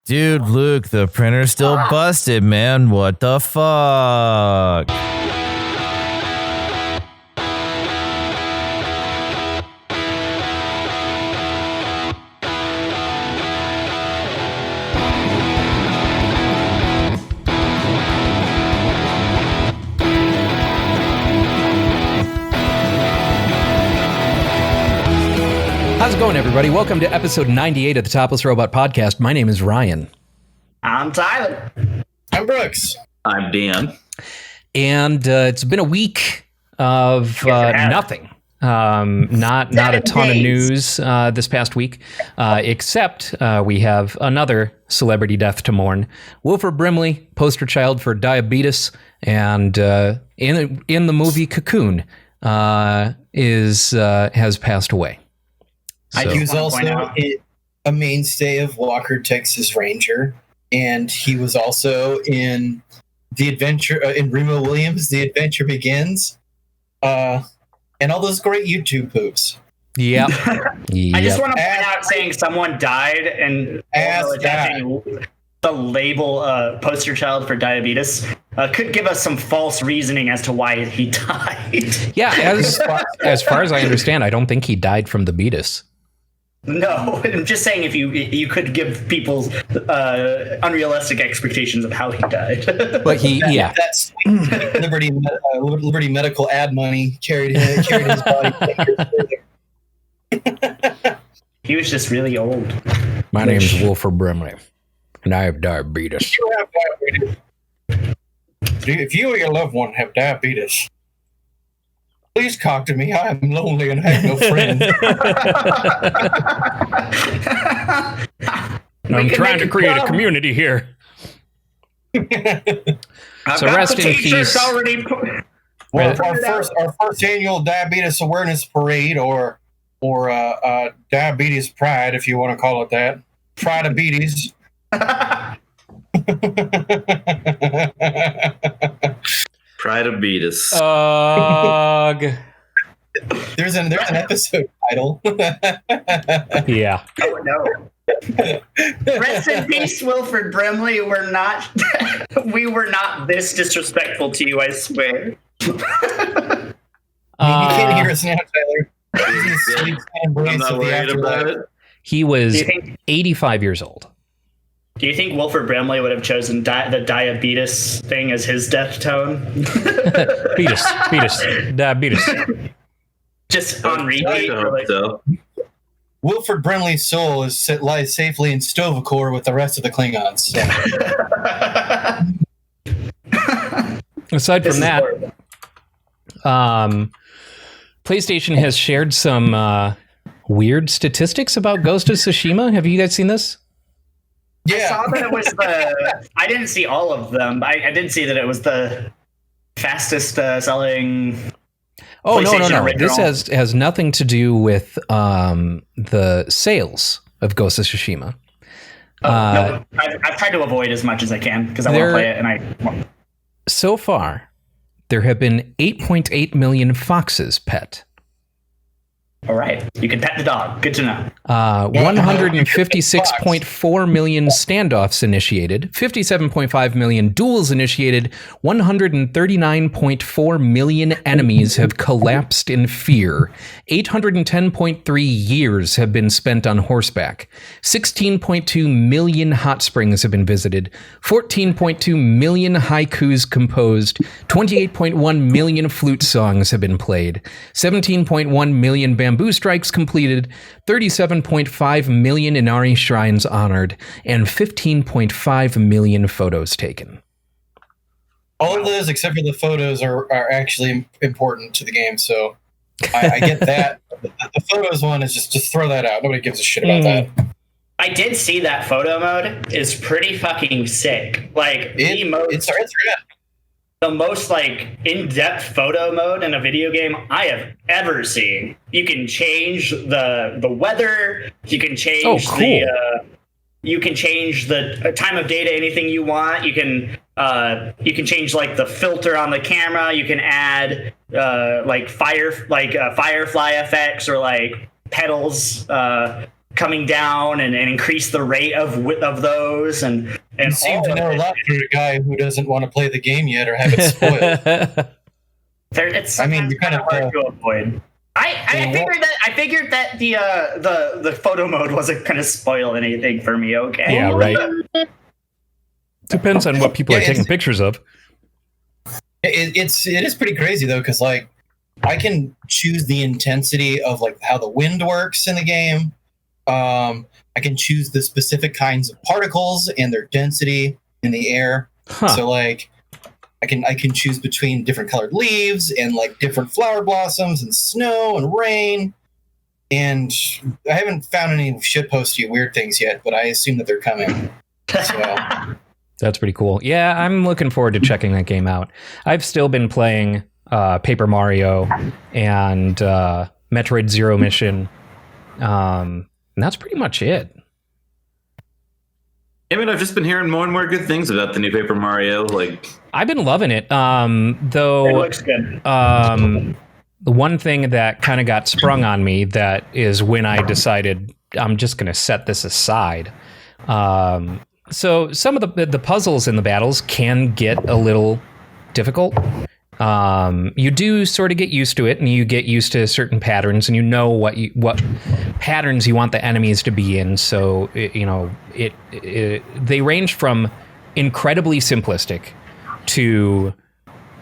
Dude, Luke, the printer's still busted, man. What the fuck? How's it going, everybody? Welcome to episode 98 of the Topless Robot podcast. My name is Ryan. I'm Tyler. I'm Brooks. I'm Dan. And it's been a week of nothing. Not a ton of news this past week, except we have another celebrity death to mourn. Wilford Brimley, poster child for diabetes, and in the movie Cocoon, has passed away. So. He was also a mainstay of Walker, Texas Ranger, and he was also in The Adventure in Remo Williams, The Adventure Begins, and all those great YouTube poops. Yep. I just want to point out saying someone died and the label poster child for diabetes could give us some false reasoning as to why he died. Yeah, as far as I understand, I don't think he died from the beatus. No, I'm just saying if you could give people unrealistic expectations of how he died. But that's Liberty Medical ad money carried his body. He was just really old. My name is Wilford Brimley, and I have diabetes. You have diabetes. If you or your loved one have diabetes, please talk to me. I am lonely and have no friends. I'm trying to create a community here. So rest in peace. Well, our first annual diabetes awareness parade, or diabetes pride, if you want to call it that. Pride of beaties. Pride of beatus. There's an episode title. Yeah. Oh no. Rest in peace, Wilford Brimley. We were not this disrespectful to you, I swear. You can't hear us now, Tyler. I'm not worried about it. He was 85 years old. Do you think Wilford Brimley would have chosen the diabetes thing as his death tone? Beatus, diabetes. Just on repeat. So. Wilford Brimley's soul lies safely in Stovacor with the rest of the Klingons. So. Aside from that, PlayStation has shared some weird statistics about Ghost of Tsushima. Have you guys seen this? Yeah. I saw that it was I didn't see all of them. I did see that it was the fastest selling. Oh, no. original. This has nothing to do with the sales of Ghost of Tsushima. No, I've tried to avoid as much as I can because I want to play it, and So far, there have been 8.8 million foxes pet. All right, you can pet the dog. Good to know. 156.4 million standoffs initiated, 57.5 million duels initiated, 139.4 million enemies have collapsed in fear, 810.3 years have been spent on horseback, 16.2 million hot springs have been visited, 14.2 million haikus composed, 28.1 million flute songs have been played, 17.1 million bamboo strikes completed, 37.5 million Inari shrines honored, and 15.5 million photos taken. All of those, except for the photos, are actually important to the game, so I get that. The photos one is just throw that out. Nobody gives a shit about that. I did see that photo mode is pretty fucking sick. Like it's rad. The most in-depth photo mode in a video game I have ever seen. You can change the weather. You can change you can change the time of day to anything you want. You can change the filter on the camera. You can add firefly effects or pedals. coming down and increase the rate of those and You seem to know a lot for a guy who doesn't want to play the game yet or have it spoiled. It's I mean, you kind of hard to avoid. I figured that the photo mode wasn't going to spoil anything for me. Okay. Yeah, right. Depends on what people are taking pictures of. It is pretty crazy though, because like I can choose the intensity of like how the wind works in the game. I can choose the specific kinds of particles and their density in the air. Huh. So like I can choose between different colored leaves and like different flower blossoms and snow and rain. And I haven't found any shitposty weird things yet, but I assume that they're coming. So. That's pretty cool. Yeah, I'm looking forward to checking that game out. I've still been playing Paper Mario and Metroid Zero Mission. And that's pretty much it. I mean, I've just been hearing more and more good things about the new Paper Mario. Like, I've been loving it. Though It looks good. the one thing that kind of got sprung on me that is when I decided I'm just going to set this aside. So some of the puzzles in the battles can get a little difficult. You do sort of get used to it, and you get used to certain patterns, and you know what patterns you want the enemies to be in. So they range from incredibly simplistic to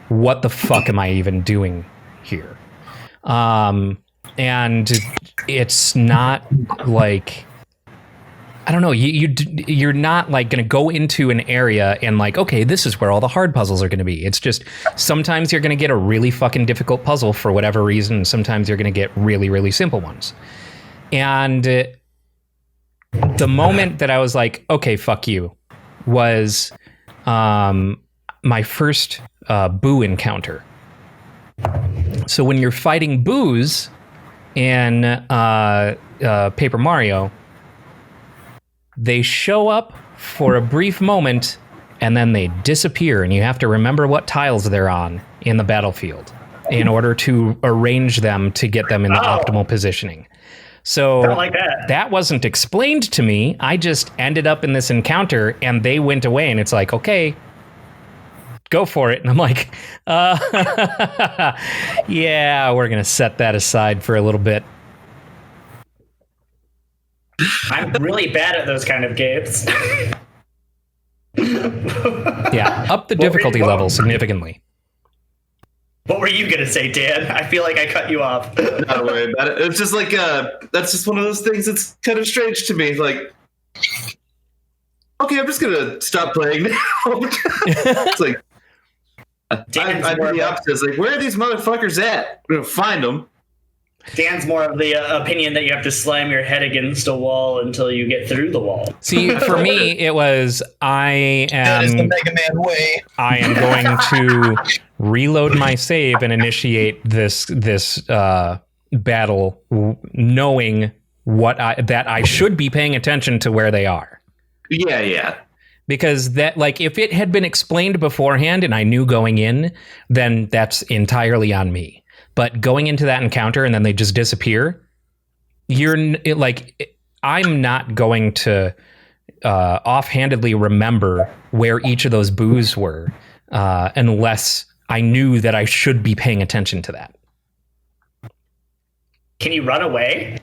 what the fuck am I even doing here? And it's not like, I don't know, you're not like going to go into an area and like, okay, this is where all the hard puzzles are going to be. It's just sometimes you're going to get a really fucking difficult puzzle for whatever reason. And sometimes you're going to get really, really simple ones. And the moment that I was like, okay, fuck you, was my first boo encounter. So when you're fighting boos in Paper Mario, they show up for a brief moment and then they disappear, and you have to remember what tiles they're on in the battlefield in order to arrange them to get them in the optimal positioning. So like that wasn't explained to me. I just ended up in this encounter and they went away, and it's like, okay, go for it. And I'm like, yeah, we're going to set that aside for a little bit. I'm really bad at those kind of games. Yeah, up the difficulty level significantly. What were you going to say, Dan? I feel like I cut you off. Not worry about it. It's just like, that's just one of those things that's kind of strange to me. Like, okay, I'm just going to stop playing now. It's like, I do the opposite. It's like, where are these motherfuckers at? I'm going to find them. Dan's more of the opinion that you have to slam your head against a wall until you get through the wall. See, for me, it was, That is the Mega Man way. I am going to reload my save and initiate this battle, knowing that I should be paying attention to where they are. Yeah. Because that, like, if it had been explained beforehand and I knew going in, then that's entirely on me. But going into that encounter and then they just disappear, I'm not going to offhandedly remember where each of those boos were unless I knew that I should be paying attention to that. Can you run away?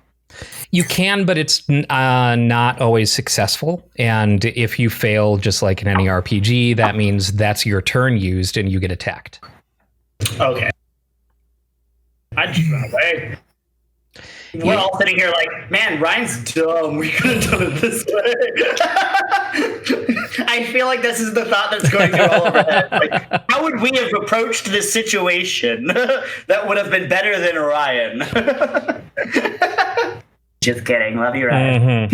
You can, but it's not always successful. And if you fail, just like in any RPG, that means that's your turn used and you get attacked. Okay. I'd just run away. We're all sitting here like, man, Ryan's dumb. We could have done it this way. I feel like this is the thought that's going through all of our heads. Like, how would we have approached this situation that would have been better than Ryan? Just kidding. Love you, Ryan.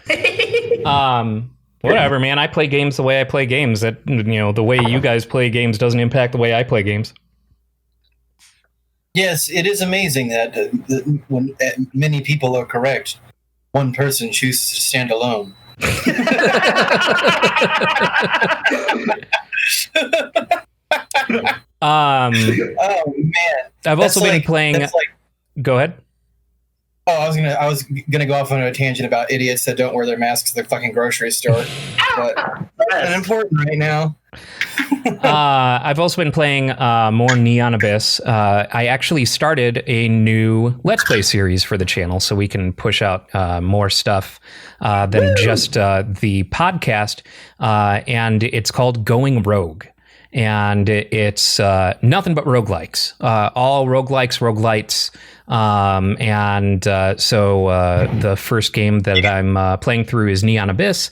Mm-hmm. Whatever, man. I play games the way I play games. That, the way you guys play games doesn't impact the way I play games. Yes, it is amazing that when many people are correct, one person chooses to stand alone. Oh man! I've also been playing. Go ahead. I was gonna go off on a tangent about idiots that don't wear their masks at their fucking grocery store, but that's important right now. I've also been playing more Neon Abyss. I actually started a new Let's Play series for the channel, so we can push out more stuff than just the podcast. And it's called Going Rogue. And it's nothing but roguelikes, all roguelites. So the first game that I'm playing through is Neon Abyss,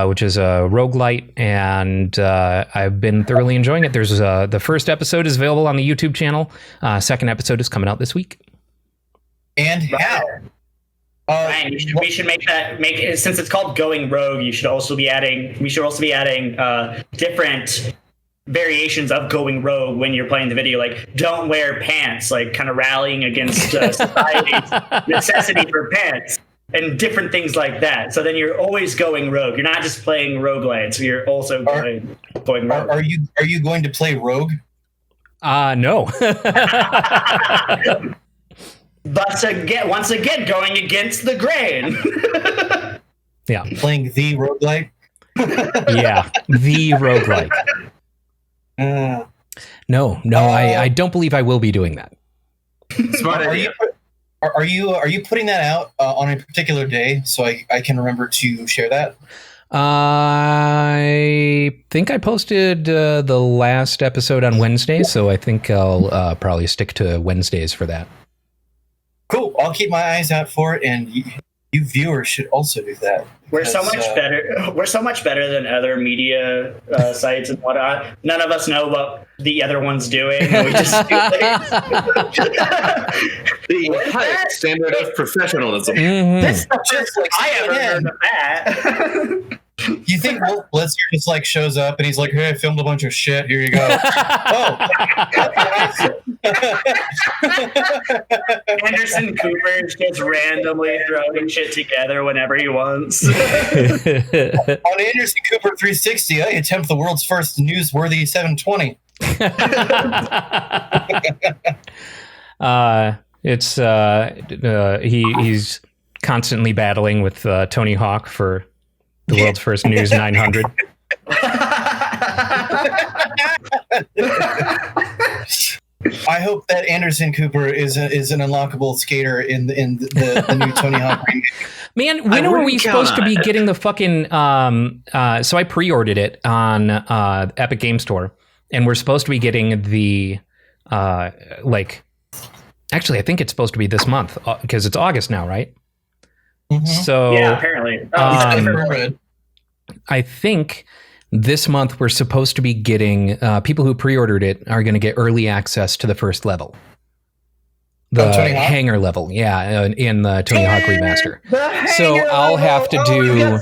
which is a roguelite, and I've been thoroughly enjoying it. There's the first episode is available on the YouTube channel. Second episode is coming out this week. And how? Ryan, we should make it, since it's called Going Rogue. We should also be adding different variations of going rogue when you're playing the video, like don't wear pants, like kind of rallying against society's necessity for pants and different things like that. So then you're always going rogue. You're not just playing roguelites, you're also going rogue. Are you going to play rogue? No. But once again, going against the grain. Yeah. Playing the roguelite? Yeah, the roguelike. No, I don't believe I will be doing that. Smart idea. Are you putting that out on a particular day so I can remember to share that? I think I posted the last episode on Wednesday, so I think I'll probably stick to Wednesdays for that. Cool. I'll keep my eyes out for it, and you viewers should also do that. We're so much better. We're so much better than other media sites and whatnot. None of us know what the other one's doing. We just do things. The highest standard of professionalism. Mm-hmm. This stuff just like I ever heard of that. You think Blitzker just like shows up and he's like, "Hey, I filmed a bunch of shit. Here you go." Anderson Cooper is just randomly throwing shit together whenever he wants. On Anderson Cooper 360, I attempt the world's first newsworthy 720. He's constantly battling with Tony Hawk for the world's first News 900. I hope that Anderson Cooper is an unlockable skater in the new Tony Hawk remake. Man, when are we supposed to be getting the fucking? So I pre-ordered it on Epic Game Store, and we're supposed to be getting the Actually, I think it's supposed to be this month because it's August now, right? Mm-hmm. So yeah, apparently. I think this month we're supposed to be getting people who pre-ordered it are going to get early access to the first level, the hangar level, in the Tony Hawk remaster. So I'll have to do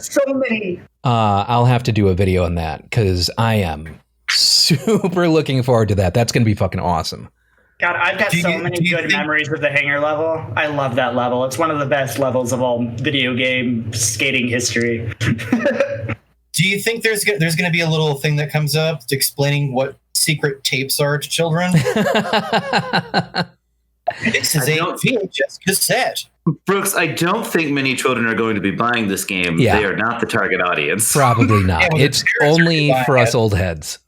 I'll have to do a video on that because I am super looking forward to that. That's going to be fucking awesome. God, I've got so many good memories of the hangar level. I love that level. It's one of the best levels of all video game skating history. Do you think there's going to be a little thing that comes up explaining what secret tapes are to children? This is a VHS cassette. Brooks, I don't think many children are going to be buying this game. Yeah. They are not the target audience. Probably not. It's only for us old heads.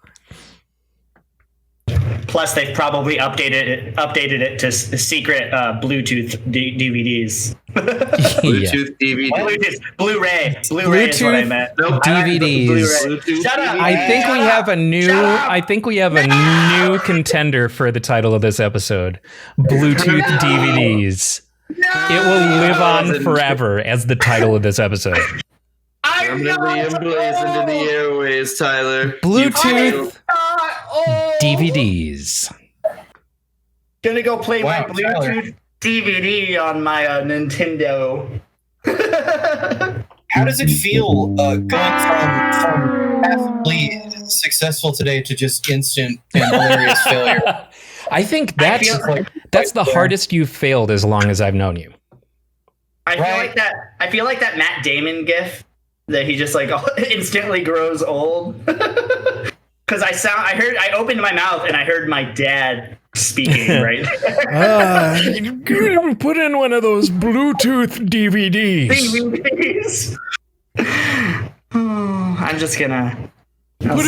Plus, they've probably updated it to secret Bluetooth DVDs. Bluetooth DVD. Blu-ray is what I meant. Nope. DVDs. Shut up. I think we have a new contender for the title of this episode. Bluetooth DVDs. It will live on forever as the title of this episode. Permanently emblazoned in the airways, Tyler. Bluetooth DVDs. Gonna go play my Bluetooth DVD on my Nintendo. How does it feel going from passively successful today to just instant and hilarious failure? I think that's the hardest you've failed as long as I've known you. I feel like that Matt Damon gif that he just like instantly grows old. because I opened my mouth and I heard my dad speaking right. Put in one of those Bluetooth DVDs. I'm just gonna put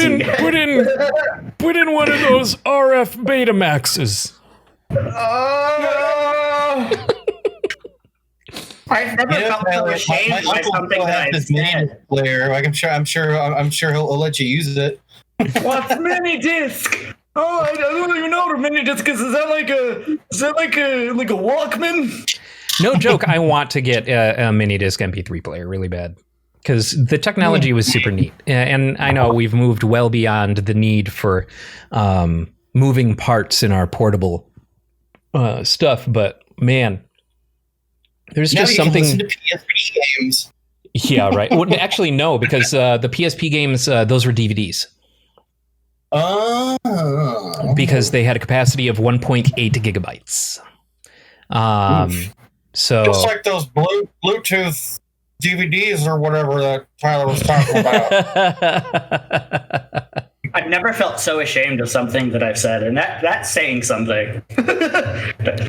in one of those RF Betamaxes. I've never felt so ashamed by something that I've said. Player, like I'm sure he'll let you use it. What's mini disc? Oh, I don't even know what a mini disc is. Is that like a Walkman? No joke. I want to get a mini disc MP3 player really bad because the technology was super neat, and I know we've moved well beyond the need for moving parts in our portable stuff, but man. There's just something. Listen to PSP games. Yeah, right. Well, actually, no, because the PSP games, those were DVDs. Oh. Because they had a capacity of 1.8 gigabytes. So just like those Bluetooth DVDs or whatever that Tyler was talking about. I've never felt so ashamed of something that I've said, and that's saying something.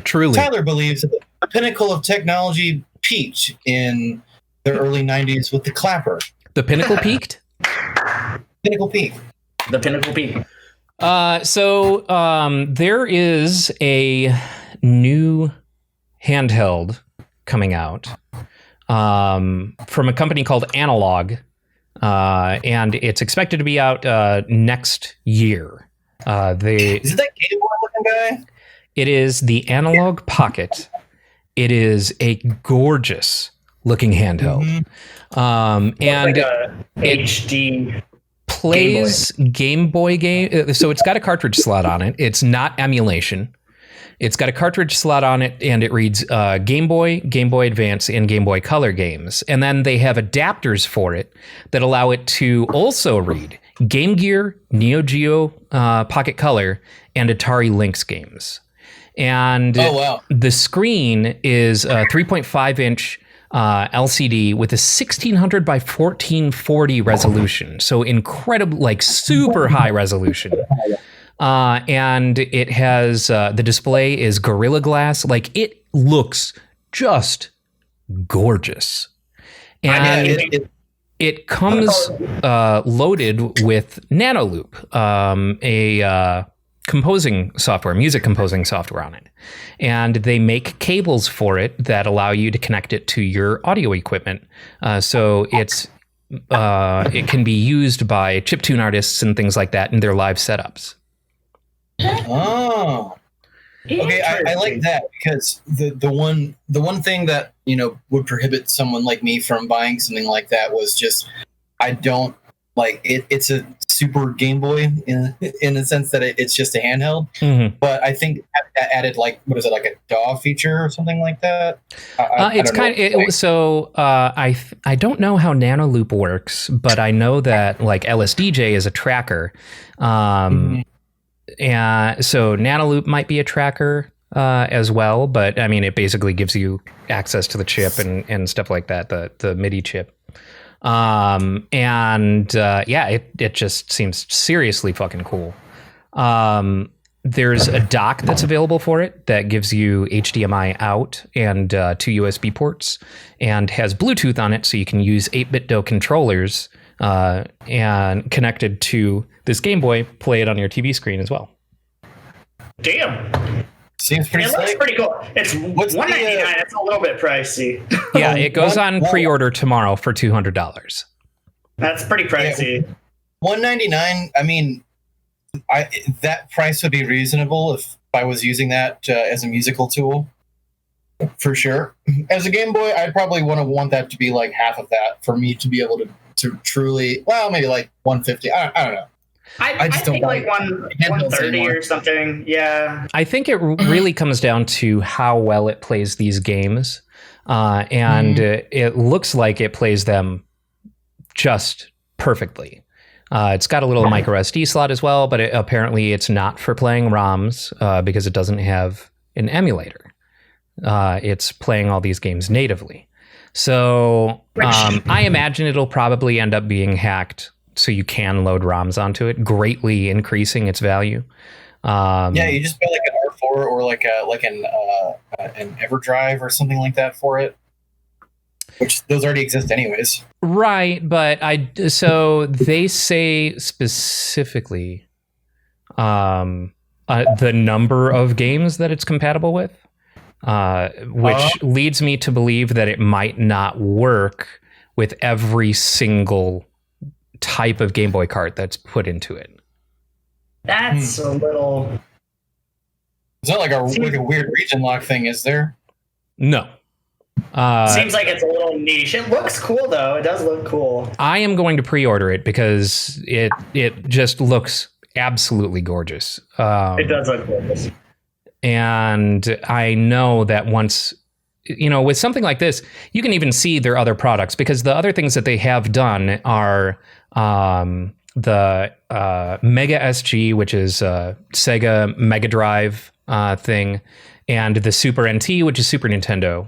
Truly. Tyler believes that the pinnacle of technology peaked in the early 90s with the clapper. The pinnacle peaked? Pinnacle peak. The pinnacle peak. So there is a new handheld coming out from a company called Analog. And it's expected to be out next year. Is it that Game Boy looking guy? It is the Analog Pocket. It is a gorgeous looking handheld. And like a HD plays Game Boy game. So it's got a cartridge slot on it. It's not emulation. It's got a cartridge slot on it, and it reads Game Boy, Game Boy Advance, and Game Boy Color games. And then they have adapters for it that allow it to also read Game Gear, Neo Geo Pocket Color, and Atari Lynx games. And the screen is a 3.5-inch LCD with a 1600 by 1440 resolution. So incredible, like super high resolution. And it has the display is Gorilla Glass. Like it looks just gorgeous. And it comes loaded with Nanoloop, a composing software, music composing software on it. And they make cables for it that allow you to connect it to your audio equipment. So it can be used by chiptune artists and things like that in their live setups. Oh, okay. I like that because the one thing that would prohibit someone like me from buying something like that was just I don't like it. It's a super Game Boy in the sense that it's just a handheld. Mm-hmm. But I think that added like what is it, like a DAW feature or something like that? I don't know how Nanoloop works, but I know that like LSDJ is a tracker. And so Nanoloop might be a tracker as well, but I mean, it basically gives you access to the chip and stuff like that, the MIDI chip. It just seems seriously fucking cool. There's a dock that's available for it that gives you HDMI out and 2 USB ports and has Bluetooth on it, so you can use 8-bit-do controllers and connected to this Game Boy, play it on your TV screen as well. Damn. Seems pretty It looks pretty cool. It's $199. It's a little bit pricey. Yeah, it goes on pre-order tomorrow for $200. That's pretty pricey. Yeah, $199. I mean, that price would be reasonable if I was using that as a musical tool, for sure. As a Game Boy, I'd probably want that to be like half of that for me to be able to truly, well, maybe like $150. I don't know. I just think like $130 or something. Yeah. I think it really comes down to how well it plays these games. It looks like it plays them just perfectly. It's got a little micro SD slot as well, but apparently it's not for playing ROMs because it doesn't have an emulator. It's playing all these games natively. So I imagine it'll probably end up being hacked so you can load ROMs onto it, greatly increasing its value. Yeah, you just buy like an R4 or like an EverDrive or something like that for it, which those already exist anyways. Right, but so they say specifically the number of games that it's compatible with, which leads me to believe that it might not work with every single type of Game Boy cart that's put into it. That's a little. It's not like a weird region lock thing, is there? No. Seems like it's a little niche. It looks cool though. It does look cool. I am going to pre-order it because it just looks absolutely gorgeous. It does look gorgeous. And I know that once, with something like this, you can even see their other products, because the other things that they have done are the Mega SG, which is Sega Mega Drive thing, and the Super NT, which is Super Nintendo.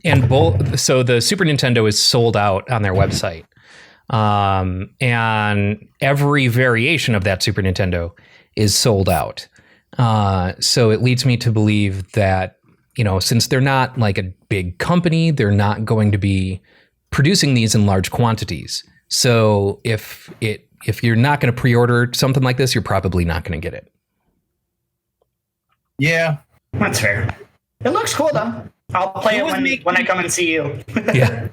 And so the Super Nintendo is sold out on their website. And every variation of that Super Nintendo is sold out. So it leads me to believe that, since they're not like a big company, they're not going to be producing these in large quantities. So if you're not going to pre-order something like this, you're probably not going to get it. Yeah, that's fair. It looks cool though. I'll play it when I come and see you. Yeah.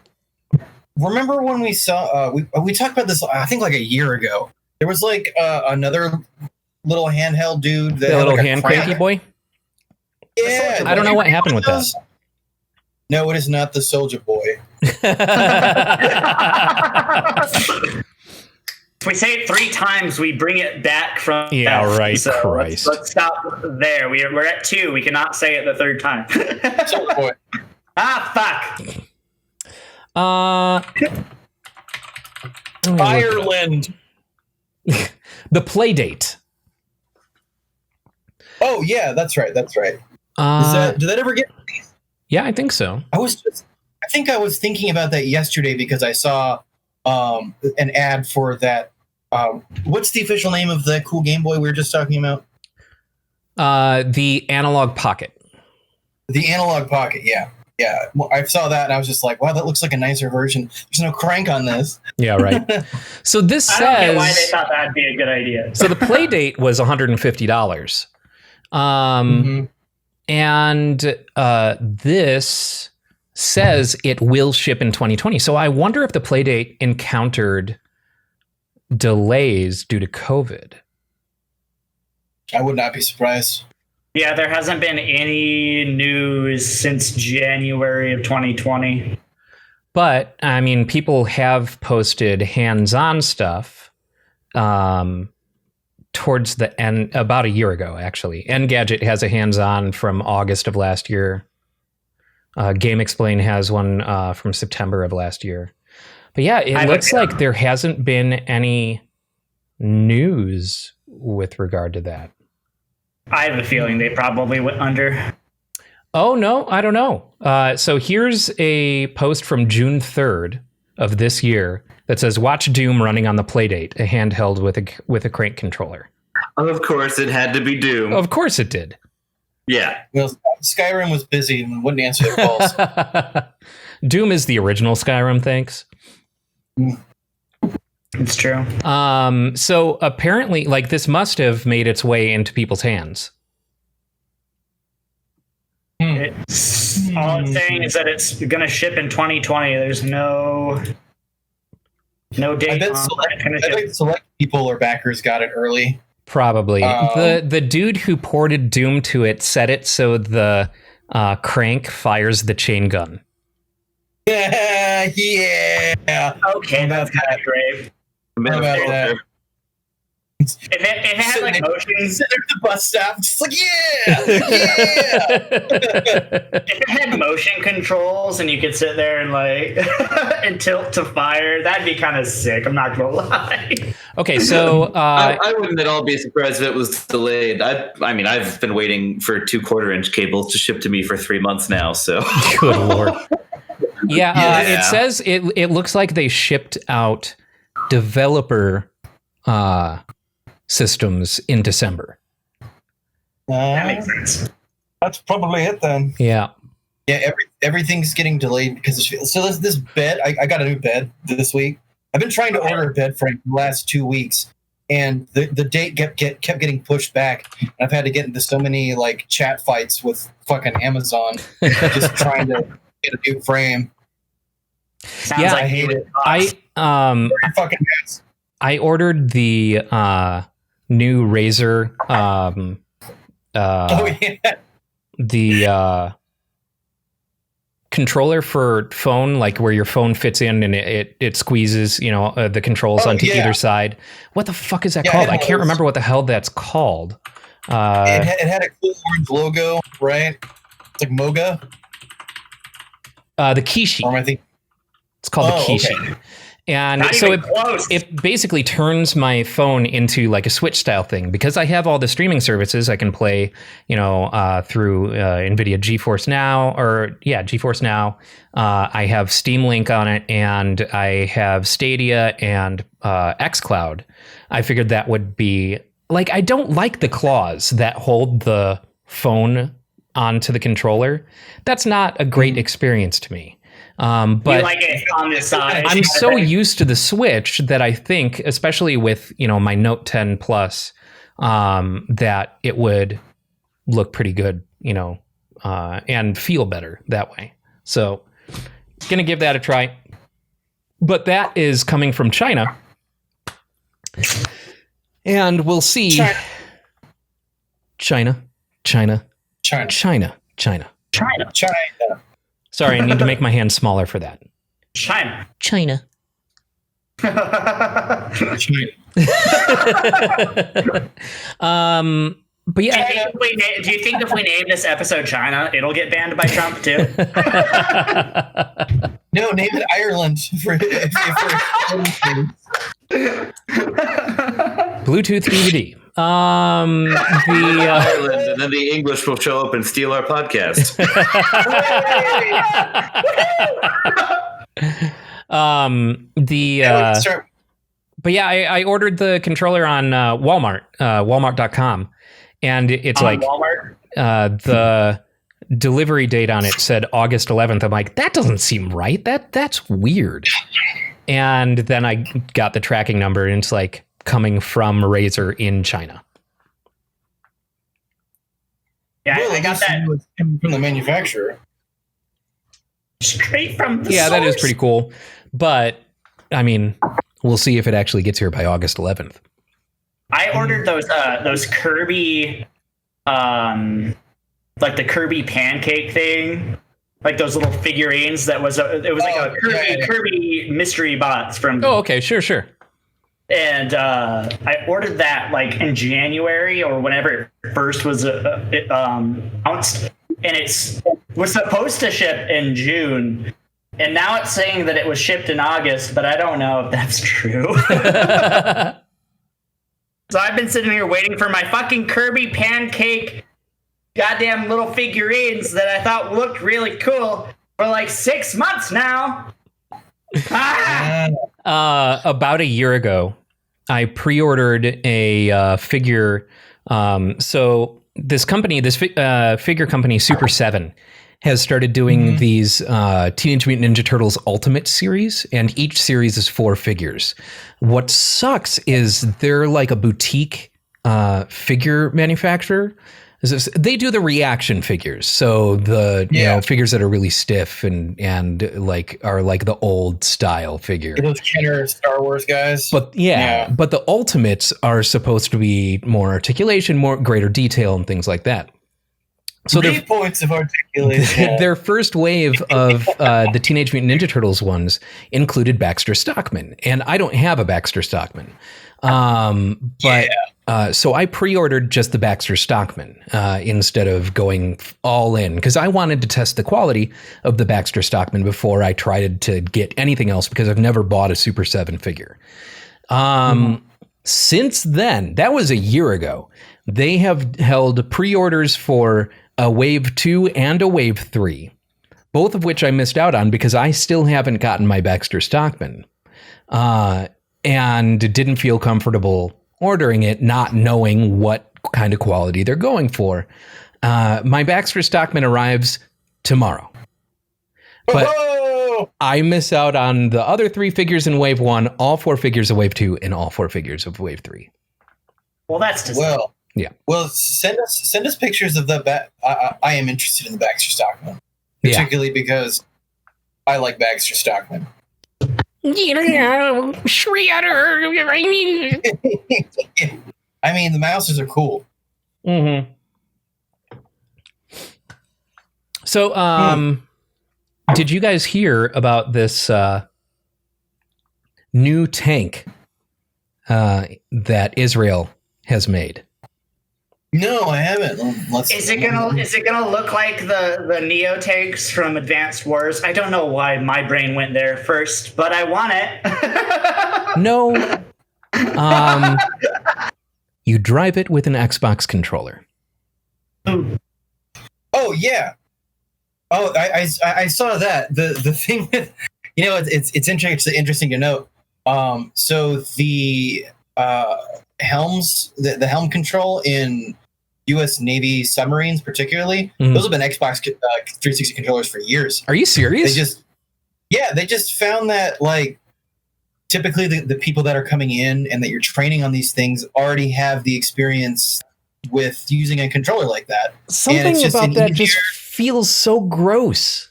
Remember when we saw we talked about this? I think like a year ago. There was like another little handheld dude. The little hand cranky boy. Yeah, I don't know what happened with that. No, it is not the Soldier Boy. We say it 3 times, we bring it back from F, right, so Christ. Let's stop there. We're at 2. We cannot say it the 3rd time. Soldier Boy. Fuck. Ireland. The Playdate. Oh yeah, that's right. Did that ever get released? Yeah, I think so. I think I was thinking about that yesterday because I saw an ad for that. What's the official name of the cool Game Boy we were just talking about? The Analog Pocket. The Analog Pocket, yeah. Yeah, I saw that and I was just like, wow, that looks like a nicer version. There's no crank on this. Yeah, right. So this says... I don't know why they thought that'd be a good idea. So the Playdate was $150. And this says it will ship in 2020. So I wonder if the Playdate encountered delays due to COVID. I would not be surprised. Yeah, there hasn't been any news since January of 2020. But, I mean, people have posted hands-on stuff towards the end, about a year ago, actually. Engadget has a hands-on from August of last year. Game Explain has one from September of last year. But yeah, it looks like there hasn't been any news with regard to that. I have a feeling they probably went under. Oh, no, I don't know. So here's a post from June 3rd of this year that says, watch Doom running on the Playdate, a handheld with a crank controller. Of course, it had to be Doom. Of course it did. Yeah. Well, Skyrim was busy and wouldn't answer their calls. Doom is the original Skyrim, thanks. It's true. So apparently, like, this must have made its way into people's hands. All I'm saying is that it's going to ship in 2020. There's no date. I bet select people or backers got it early. Probably. The dude who ported Doom to it set it so the crank fires the chain gun. Yeah. Okay, that's kind of great. How about that? If it had like motion, sitting at the bus stop, just like if it had motion controls and you could sit there and like and tilt to fire, that'd be kind of sick. I'm not gonna lie. Okay, so I wouldn't at all be surprised if it was delayed. I mean, I've been waiting for 2 1/4-inch cables to ship to me for 3 months now. So good lord. Yeah, it says it looks like they shipped out developer systems in December. That makes sense. That's probably it then. Yeah. Yeah, everything's getting delayed because this bed. I got a new bed this week. I've been trying to order a bed for the last 2 weeks, and the date kept getting pushed back. I've had to get into so many like chat fights with fucking Amazon, just trying to get a new frame. Sounds Yeah, like I hate it. I Fucking I ordered the new Razer oh yeah. the controller for phone, like where your phone fits in and it squeezes, the controls onto either side. What the fuck is that called? I can't remember what the hell that's called. It had a cool orange logo, right? It's like Moga. The Kishi. Or I think It's called the Kishi. Okay. And Not so even close. it basically turns my phone into like a Switch style thing because I have all the streaming services. I can play, through NVIDIA GeForce Now GeForce Now. I have Steam Link on it, and I have Stadia and xCloud. I figured that would be like, I don't like the claws that hold the phone onto the controller. That's not a great experience to me. But you like it on this side. I'm so used to the Switch that I think, especially with my Note 10 Plus, that it would look pretty good, and feel better that way. So, gonna give that a try. But that is coming from China, and we'll see. China. Sorry, I need to make my hand smaller for that. China. But yeah, Do you think if we name this episode China, it'll get banned by Trump too? no, name it Ireland for Bluetooth DVD. Ireland, and then the English will show up and steal our podcast. But yeah, I ordered the controller on Walmart, Walmart.com, and it's On like Walmart? The delivery date on it said August 11th. I'm like, that doesn't seem right. That's weird. And then I got the tracking number, and it's like coming from Razer in China. Yeah, I got that from the manufacturer. straight from the Yeah, that is source. pretty cool. But I mean, we'll see if it actually gets here by August 11th. I ordered those Kirby, like the Kirby pancake thing, like those little figurines. It was like a Kirby Mystery Box from. Oh, okay, sure. And I ordered that like in January or whenever it first was announced, and it was supposed to ship in June, and now it's saying that it was shipped in August, but I don't know if that's true. So I've been sitting here waiting for my fucking Kirby pancake goddamn little figurines that I thought looked really cool for like 6 months now. About a year ago, I pre-ordered a figure. So this company, figure company, Super 7, has started doing these Teenage Mutant Ninja Turtles Ultimate series, and each series is 4 figures. What sucks is they're like a boutique figure manufacturer. They do the reaction figures, so the figures that are really stiff and like are like the old style figure. Those Kenner Star Wars guys. But but the Ultimates are supposed to be more articulation, more greater detail, and things like that. So 3 points of articulation. their first wave of the Teenage Mutant Ninja Turtles ones included Baxter Stockman, and I don't have a Baxter Stockman. So I pre-ordered just the Baxter Stockman instead of going all in, because I wanted to test the quality of the Baxter Stockman before I tried to get anything else, because I've never bought a Super 7 figure. Since then, that was a year ago, they have held pre-orders for a Wave 2 and a Wave 3, both of which I missed out on because I still haven't gotten my Baxter Stockman. and didn't feel comfortable ordering it, not knowing what kind of quality they're going for. My Baxter Stockman arrives tomorrow. But I miss out on the other 3 figures in Wave 1, all 4 figures of Wave 2, and all 4 figures of Wave 3. Well, that's just yeah. Well, send us pictures of the I am interested in the Baxter Stockman, particularly because I like Baxter Stockman. Shredder. I mean, the mouses are cool. Mm-hmm. So, did you guys hear about this new tank that Israel has made? No, I haven't. Is it gonna look like the Neo tanks from Advanced Wars? I don't know why my brain went there first, but I want it. No. You drive it with an Xbox controller. Oh yeah. Oh, I saw that. The thing with, it's interesting to note. So the helms, the helm control in U.S. Navy submarines, particularly, those have been Xbox 360 controllers for years. Are you serious? They just found that, like, typically the people that are coming in and that you're training on these things already have the experience with using a controller like that. Something about that just feels so gross.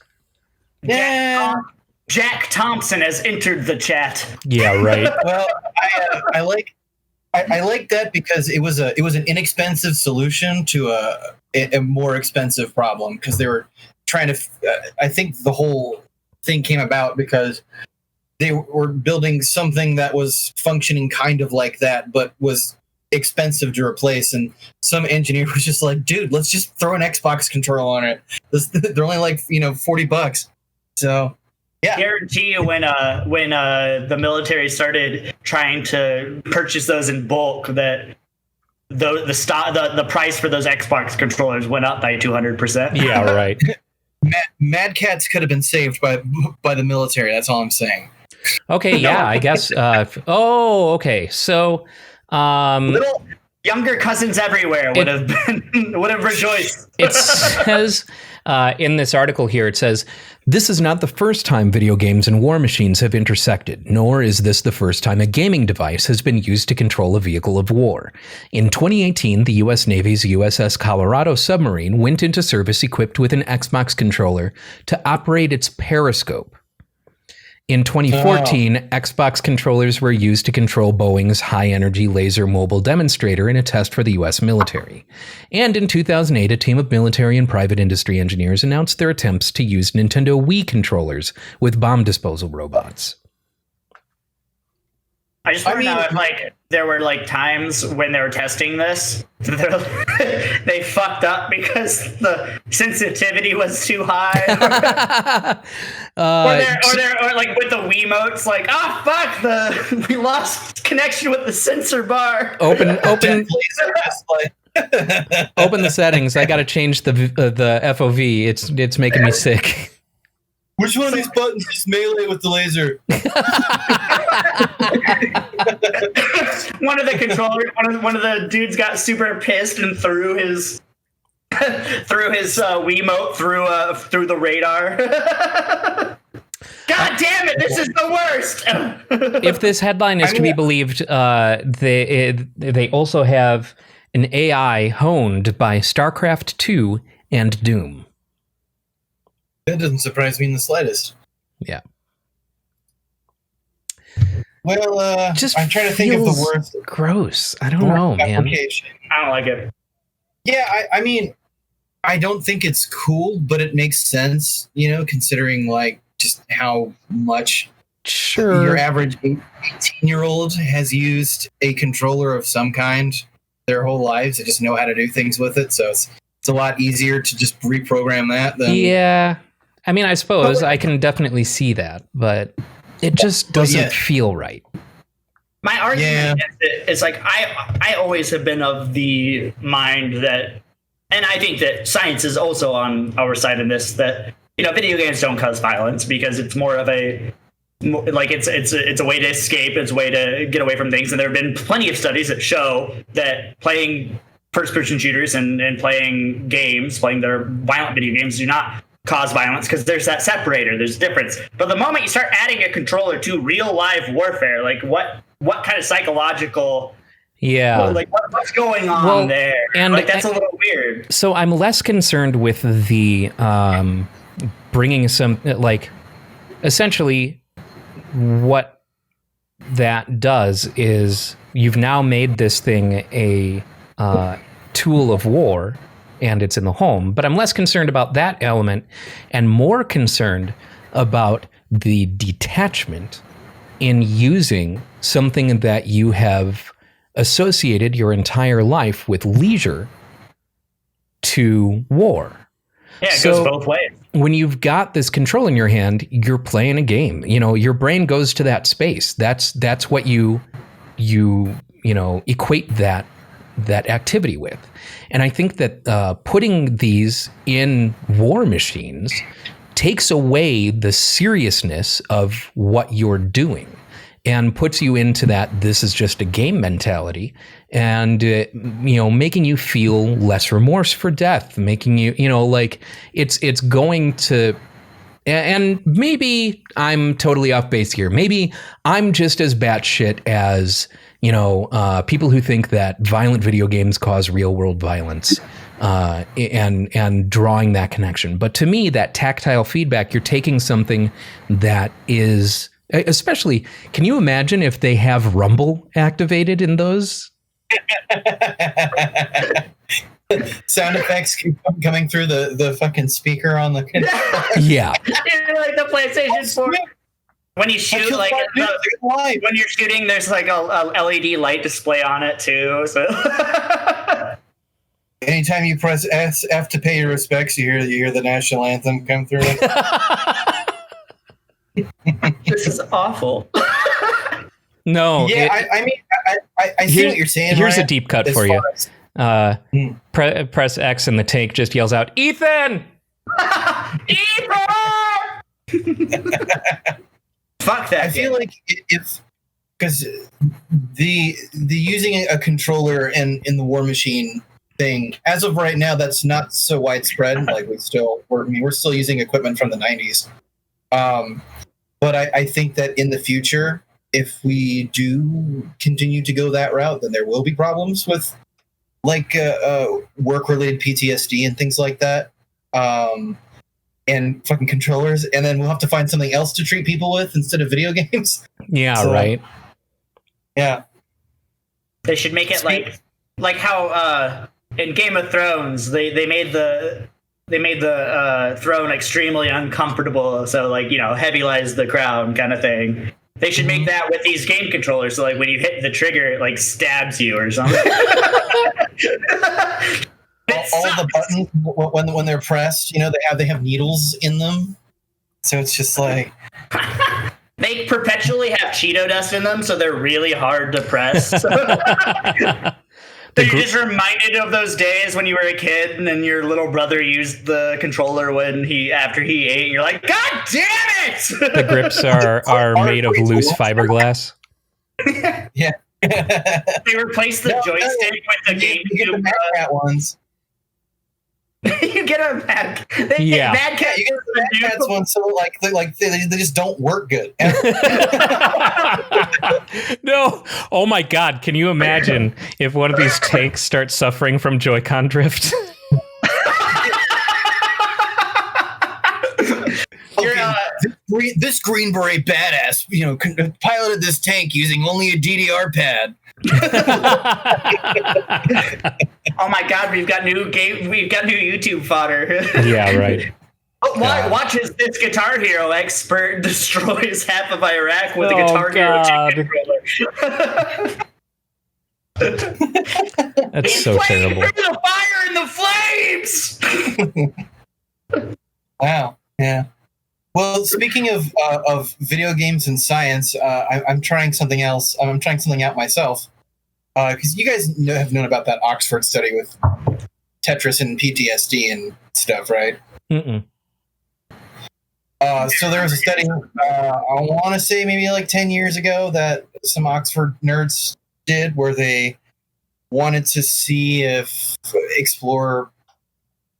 Yeah. Jack Thompson has entered the chat. Yeah, right. Well, I like that because it was an inexpensive solution to a more expensive problem, because they were trying to. I think the whole thing came about because they were building something that was functioning kind of like that, but was expensive to replace, and some engineer was just like, dude, let's just throw an Xbox controller on it. They're only like $40. So yeah, guarantee you when the military started trying to purchase those in bulk, that the price for those Xbox controllers went up by 200%. Yeah, right. Mad Cats could have been saved by the military. That's all I'm saying. Okay, yeah, I guess. Okay, so little younger cousins everywhere would have rejoiced. It says in this article here, it says, this is not the first time video games and war machines have intersected, nor is this the first time a gaming device has been used to control a vehicle of war. In 2018, the U.S. Navy's USS Colorado submarine went into service equipped with an Xbox controller to operate its periscope. In 2014, Xbox controllers were used to control Boeing's high-energy laser mobile demonstrator in a test for the U.S. military. And in 2008, a team of military and private industry engineers announced their attempts to use Nintendo Wii controllers with bomb disposal robots. I just want to know if there were times when they were testing this, they fucked up because the sensitivity was too high, or with the Wiimotes, we lost connection with the sensor bar. Open open the settings. I got to change the FOV. It's making me sick. Which one of these buttons is melee with the laser? One of the controllers, one of the dudes got super pissed and threw his Wiimote through the radar. God damn it! This is the worst. If this headline is to be believed, they also have an AI honed by StarCraft 2 and Doom. That doesn't surprise me in the slightest. Yeah. Well, I'm trying to think of the worst. Gross. I don't know, man. I don't like it. Yeah, I mean, I don't think it's cool, but it makes sense, considering just how much your average 18-year-old has used a controller of some kind their whole lives. They just know how to do things with it, so it's a lot easier to just reprogram that than... Yeah. I mean, I suppose I can definitely see that, but it just doesn't feel right. My argument is I always have been of the mind that, and I think that science is also on our side in this, that video games don't cause violence because it's more of a like it's a way to escape, it's a way to get away from things, and there have been plenty of studies that show that playing first-person shooters and playing their violent video games do not cause violence because there's that separator, there's a difference. But the moment you start adding a controller to real live warfare, like what kind of psychological like what's going on there? And like that's a little weird. So I'm less concerned with the bringing some like essentially what that does is you've now made this thing a tool of war, and it's in the home. But I'm less concerned about that element and more concerned about the detachment in using something that you have associated your entire life with leisure to war. Yeah, it goes both ways. When you've got this control in your hand, you're playing a game. You know, your brain goes to that space. That's what you equate that activity with. And I think that putting these in war machines takes away the seriousness of what you're doing and puts you into that this is just a game mentality, and making you feel less remorse for death, making you like it's going to. And maybe I'm totally off base here. Maybe I'm just as batshit as people who think that violent video games cause real world violence, and drawing that connection. But to me, that tactile feedback, you're taking something that is. Especially, can you imagine if they have Rumble activated in those? Sound effects keep coming through the fucking speaker on the. Yeah. Like the PlayStation 4. When you shoot, like when you're shooting, there's like a LED light display on it too. So. Anytime you press F to pay your respects, you hear the national anthem come through. This is awful. No. Yeah, I see what you're saying. Here's Ryan, a deep cut for you. Press X and the tank just yells out, "Ethan! Ethan!" Fuck that. I feel like if because the using a controller in the War Machine thing, as of right now, that's not so widespread. Like we're still using equipment from the 90s. But I think that in the future, if we do continue to go that route, then there will be problems with like work-related PTSD and things like that, and fucking controllers. And then we'll have to find something else to treat people with instead of video games. Yeah, so, right. Yeah. They should make it like how in Game of Thrones they made the throne extremely uncomfortable, so like heavy lies the crown kind of thing. They should make that with these game controllers, so like when you hit the trigger, it like stabs you or something. all the buttons when they're pressed, they have needles in them, so it's just like they perpetually have Cheeto dust in them, so they're really hard to press. You're just reminded of those days when you were a kid and then your little brother used the controller after he ate, and you're like, God damn it! The grips are made of loose fiberglass. Yeah. They replaced the joystick with the GameCube. You get the Mad Cat ones. You get a Mad Cat. Yeah. Mad Cat, you get the Mad Cats ones, so they just don't work good. No. Oh my God. Can you imagine if one of these tanks starts suffering from Joy-Con drift? This Green Beret badass, piloted this tank using only a DDR pad. Oh my God, we've got new YouTube fodder. Yeah, right. Watch as this Guitar Hero expert destroys half of Iraq with a Guitar Hero controller. That's so terrible. Through the fire and the flames. Wow. Yeah. Well, speaking of video games and science, I'm trying something else. I'm trying something out myself. Because you guys have known about that Oxford study with Tetris and PTSD and stuff, right? Mm-mm. So there was a study, I want to say maybe like 10 years ago, that some Oxford nerds did, where they wanted to explore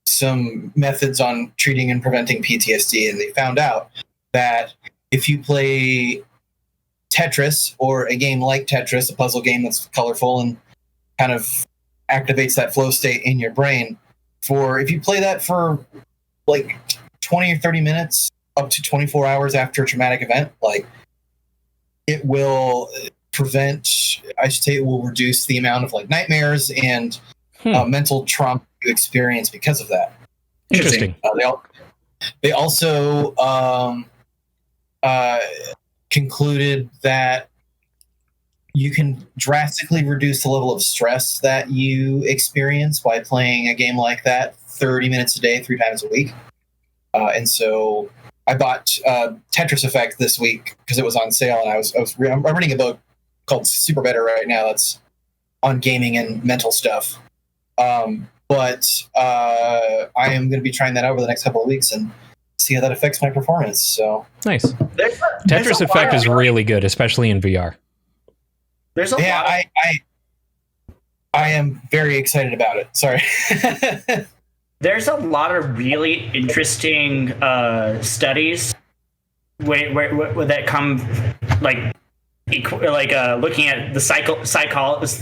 some methods on treating and preventing PTSD. And they found out that if you play Tetris, or a game like Tetris, a puzzle game that's colorful and kind of activates that flow state in your brain, if you play that for like 20 or 30 minutes, up to 24 hours after a traumatic event, like, it will it will reduce the amount of like nightmares and mental trauma you experience because of that. Interesting. They also concluded that you can drastically reduce the level of stress that you experience by playing a game like that 30 minutes a day, 3 times a week. And so I bought Tetris Effect this week because it was on sale, and I'm reading a book called Super Better right now that's on gaming and mental stuff. But I am going to be trying that out over the next couple of weeks and see how that affects my performance. So nice. Tetris Effect is really good, especially in VR. There's a lot. I am very excited about it. Sorry. There's a lot of really interesting studies where that come looking at the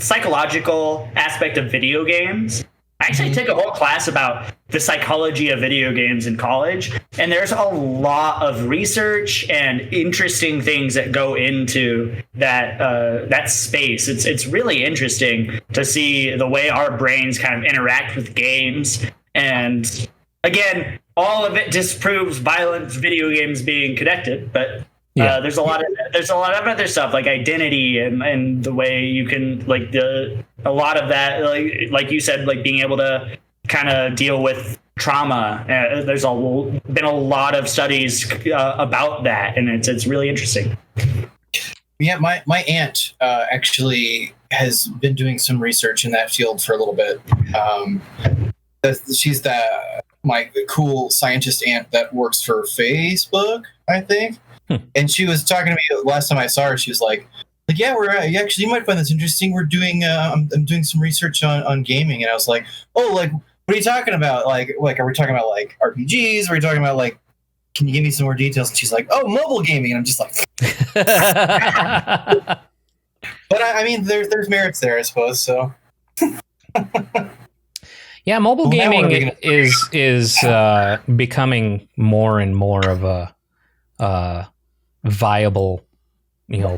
psychological aspect of video games. I actually took a whole class about the psychology of video games in college, and there's a lot of research and interesting things that go into that space. It's really interesting to see the way our brains kind of interact with games. And again, all of it disproves violent video games being connected, but there's a lot of other stuff like identity and the way you can a lot of that, like you said, like being able to kind of deal with trauma. There's been a lot of studies about that, and it's really interesting. Yeah, my aunt actually has been doing some research in that field for a little bit. She's my cool scientist aunt that works for Facebook, I think. And she was talking to me last time I saw her. She was like, yeah, you might find this interesting. We're doing, I'm doing some research on gaming. And I was like, oh, like, what are you talking about? Like, are we talking about like RPGs? Are we talking about like, can you give me some more details? And she's like, oh, mobile gaming. And I'm just like, but I mean, there's merits there, I suppose. So. Yeah, mobile gaming is becoming more and more of a viable,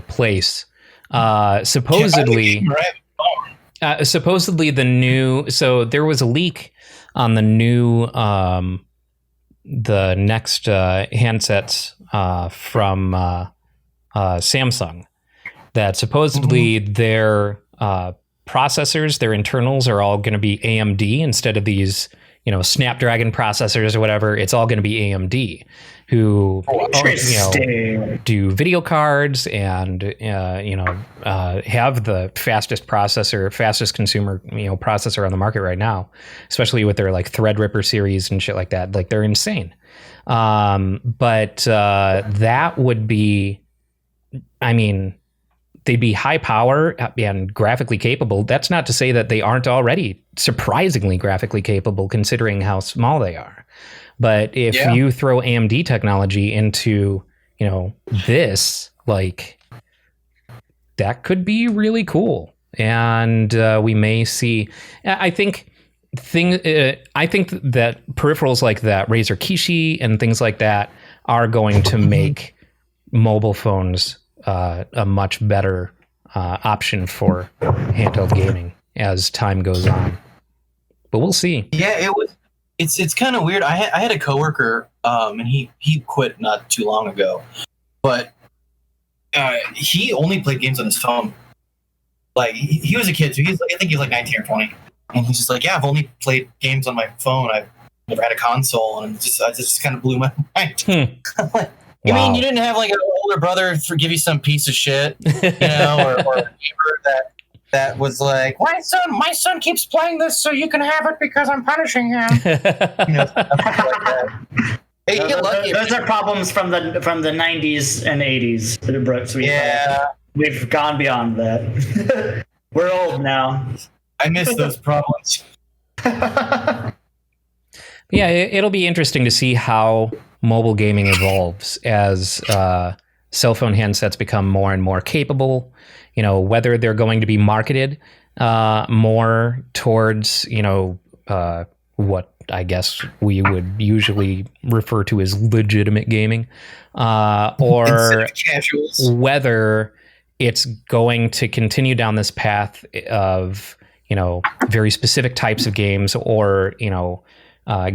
place. Supposedly, the new. So there was a leak on the new, the next handsets from Samsung, that supposedly their processors, their internals are all going to be AMD instead of these, Snapdragon processors or whatever. It's all going to be AMD, who do video cards and have the fastest consumer processor on the market right now, especially with their like Threadripper series and shit like that. Like, they're insane. But that would be, they'd be high power and graphically capable. That's not to say that they aren't already surprisingly graphically capable, considering how small they are. But if you throw AMD technology into, this, like, that could be really cool. And we may see, I think that peripherals like that, Razer Kishi and things like that, are going to make mobile phones a much better option for handheld gaming as time goes on. But we'll see. Yeah, it's kind of weird. I had a coworker, and he quit not too long ago, but he only played games on his phone. Like, he was a kid, so I think he's like 19 or 20, and he's just like, yeah, I've only played games on my phone. I've never had a console, and it just kind of blew my mind. Like, I mean, you didn't have like an older brother give you some piece of shit, or a neighbor that was like, my son keeps playing this, so you can have it because I'm punishing him. Stuff like that. Hey, you get lucky. Those are problems from the 90s and 80s, Brooks. We've gone beyond that. We're old now. I miss those problems. Yeah, it'll be interesting to see how mobile gaming evolves as cell phone handsets become more and more capable. You know, whether they're going to be marketed more towards, what I guess we would usually refer to as legitimate gaming, or whether it's going to continue down this path of, very specific types of games, or,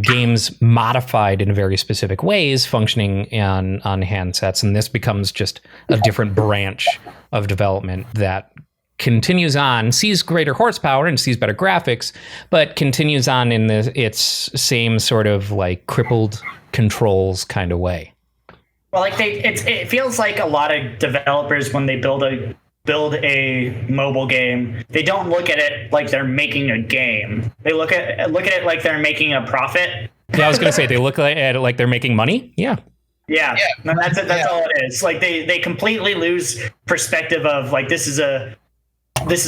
games modified in very specific ways functioning on handsets. And this becomes just a different branch of development that continues on, sees greater horsepower and sees better graphics, but continues on in its same sort of like crippled controls kind of way. Well, like it feels like a lot of developers, when they build a mobile game, they don't look at it like they're making a game. They look at it like they're making a profit. Yeah, I was going to say they look at it like they're making money. Yeah. Yeah. No, that's it. That's all it is. Like they completely lose perspective of like, this is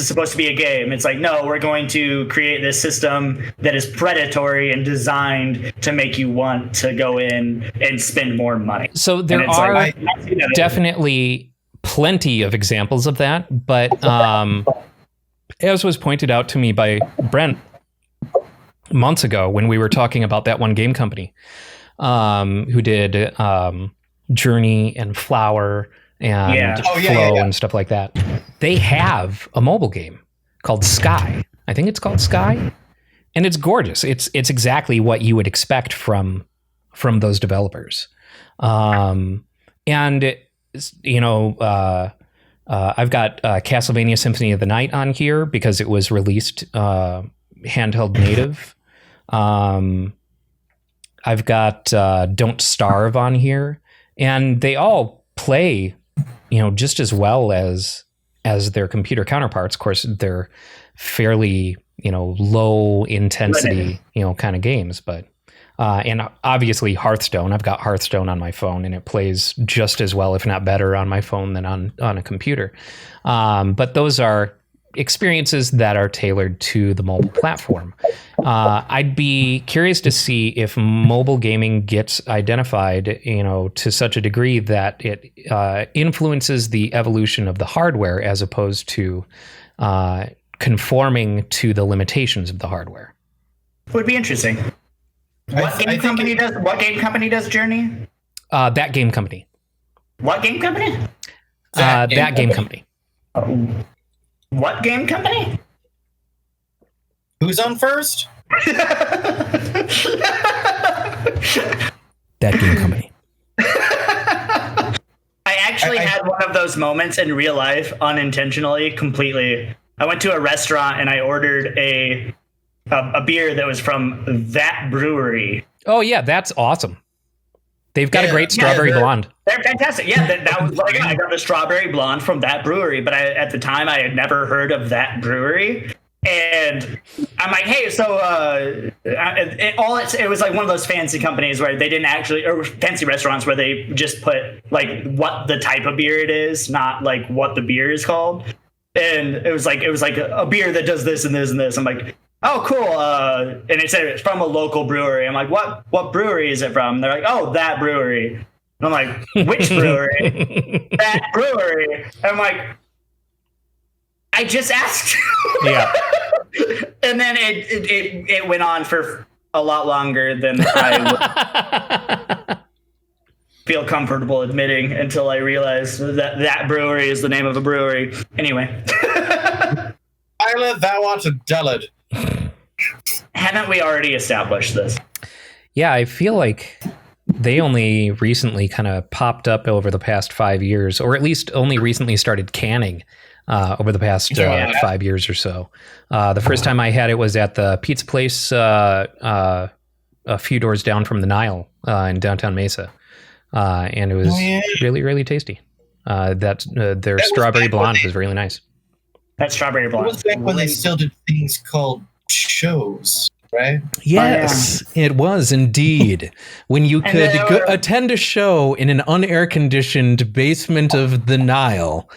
supposed to be a game. It's like, no, we're going to create this system that is predatory and designed to make you want to go in and spend more money. So there are definitely plenty of examples of that, but as was pointed out to me by Brent months ago when we were talking about that one game company who did Journey and Flower and Flow and stuff like that. They have a mobile game called Sky. I think it's called Sky, and it's gorgeous. It's exactly what you would expect from those developers. And I've got Castlevania Symphony of the Night on here because it was released handheld native. I've got Don't Starve on here, and they all play, just as well as their computer counterparts. Of course, they're fairly, low intensity, kind of games, but and obviously Hearthstone. I've got Hearthstone on my phone, and it plays just as well, if not better, on my phone than on a computer. But those are experiences that are tailored to the mobile platform. I'd be curious to see if mobile gaming gets identified, to such a degree that it influences the evolution of the hardware as opposed to conforming to the limitations of the hardware. Would be interesting. What game company does Journey? That game company. What game company? That game company. What game company? Who's on first? That game company. I actually had one of those moments in real life, unintentionally, completely. I went to a restaurant and I ordered a beer that was from that brewery. Oh yeah, that's awesome. They've got a great strawberry blonde. They're fantastic. Yeah, that was like, I got the strawberry blonde from that brewery, but at the time I had never heard of that brewery. And I'm like, hey, so it was like one of those fancy companies where they didn't actually, or fancy restaurants where they just put like what the type of beer it is, not like what the beer is called. And it was like a beer that does this and this and this. I'm like, oh, cool. And it said it's from a local brewery. I'm like, what brewery is it from? And they're like, oh, that brewery. And I'm like, which brewery? That brewery. And I'm like, I just asked. Yeah. And then it went on for a lot longer than I would feel comfortable admitting until I realized that brewery is the name of a brewery. Anyway. Isla, thou art a dullard. Haven't we already established this? Yeah, I feel like they only recently kind of popped up over the past 5 years, or at least only recently started canning over the past 5 years or so. The first time I had it was at the pizza place a few doors down from the Nile in downtown Mesa. And it was really, really tasty. Their strawberry blonde was really nice. That strawberry blonde. It was back when they still did things called shows. right? Yes, it was indeed. When you could attend a show in an unair-conditioned basement of the Nile.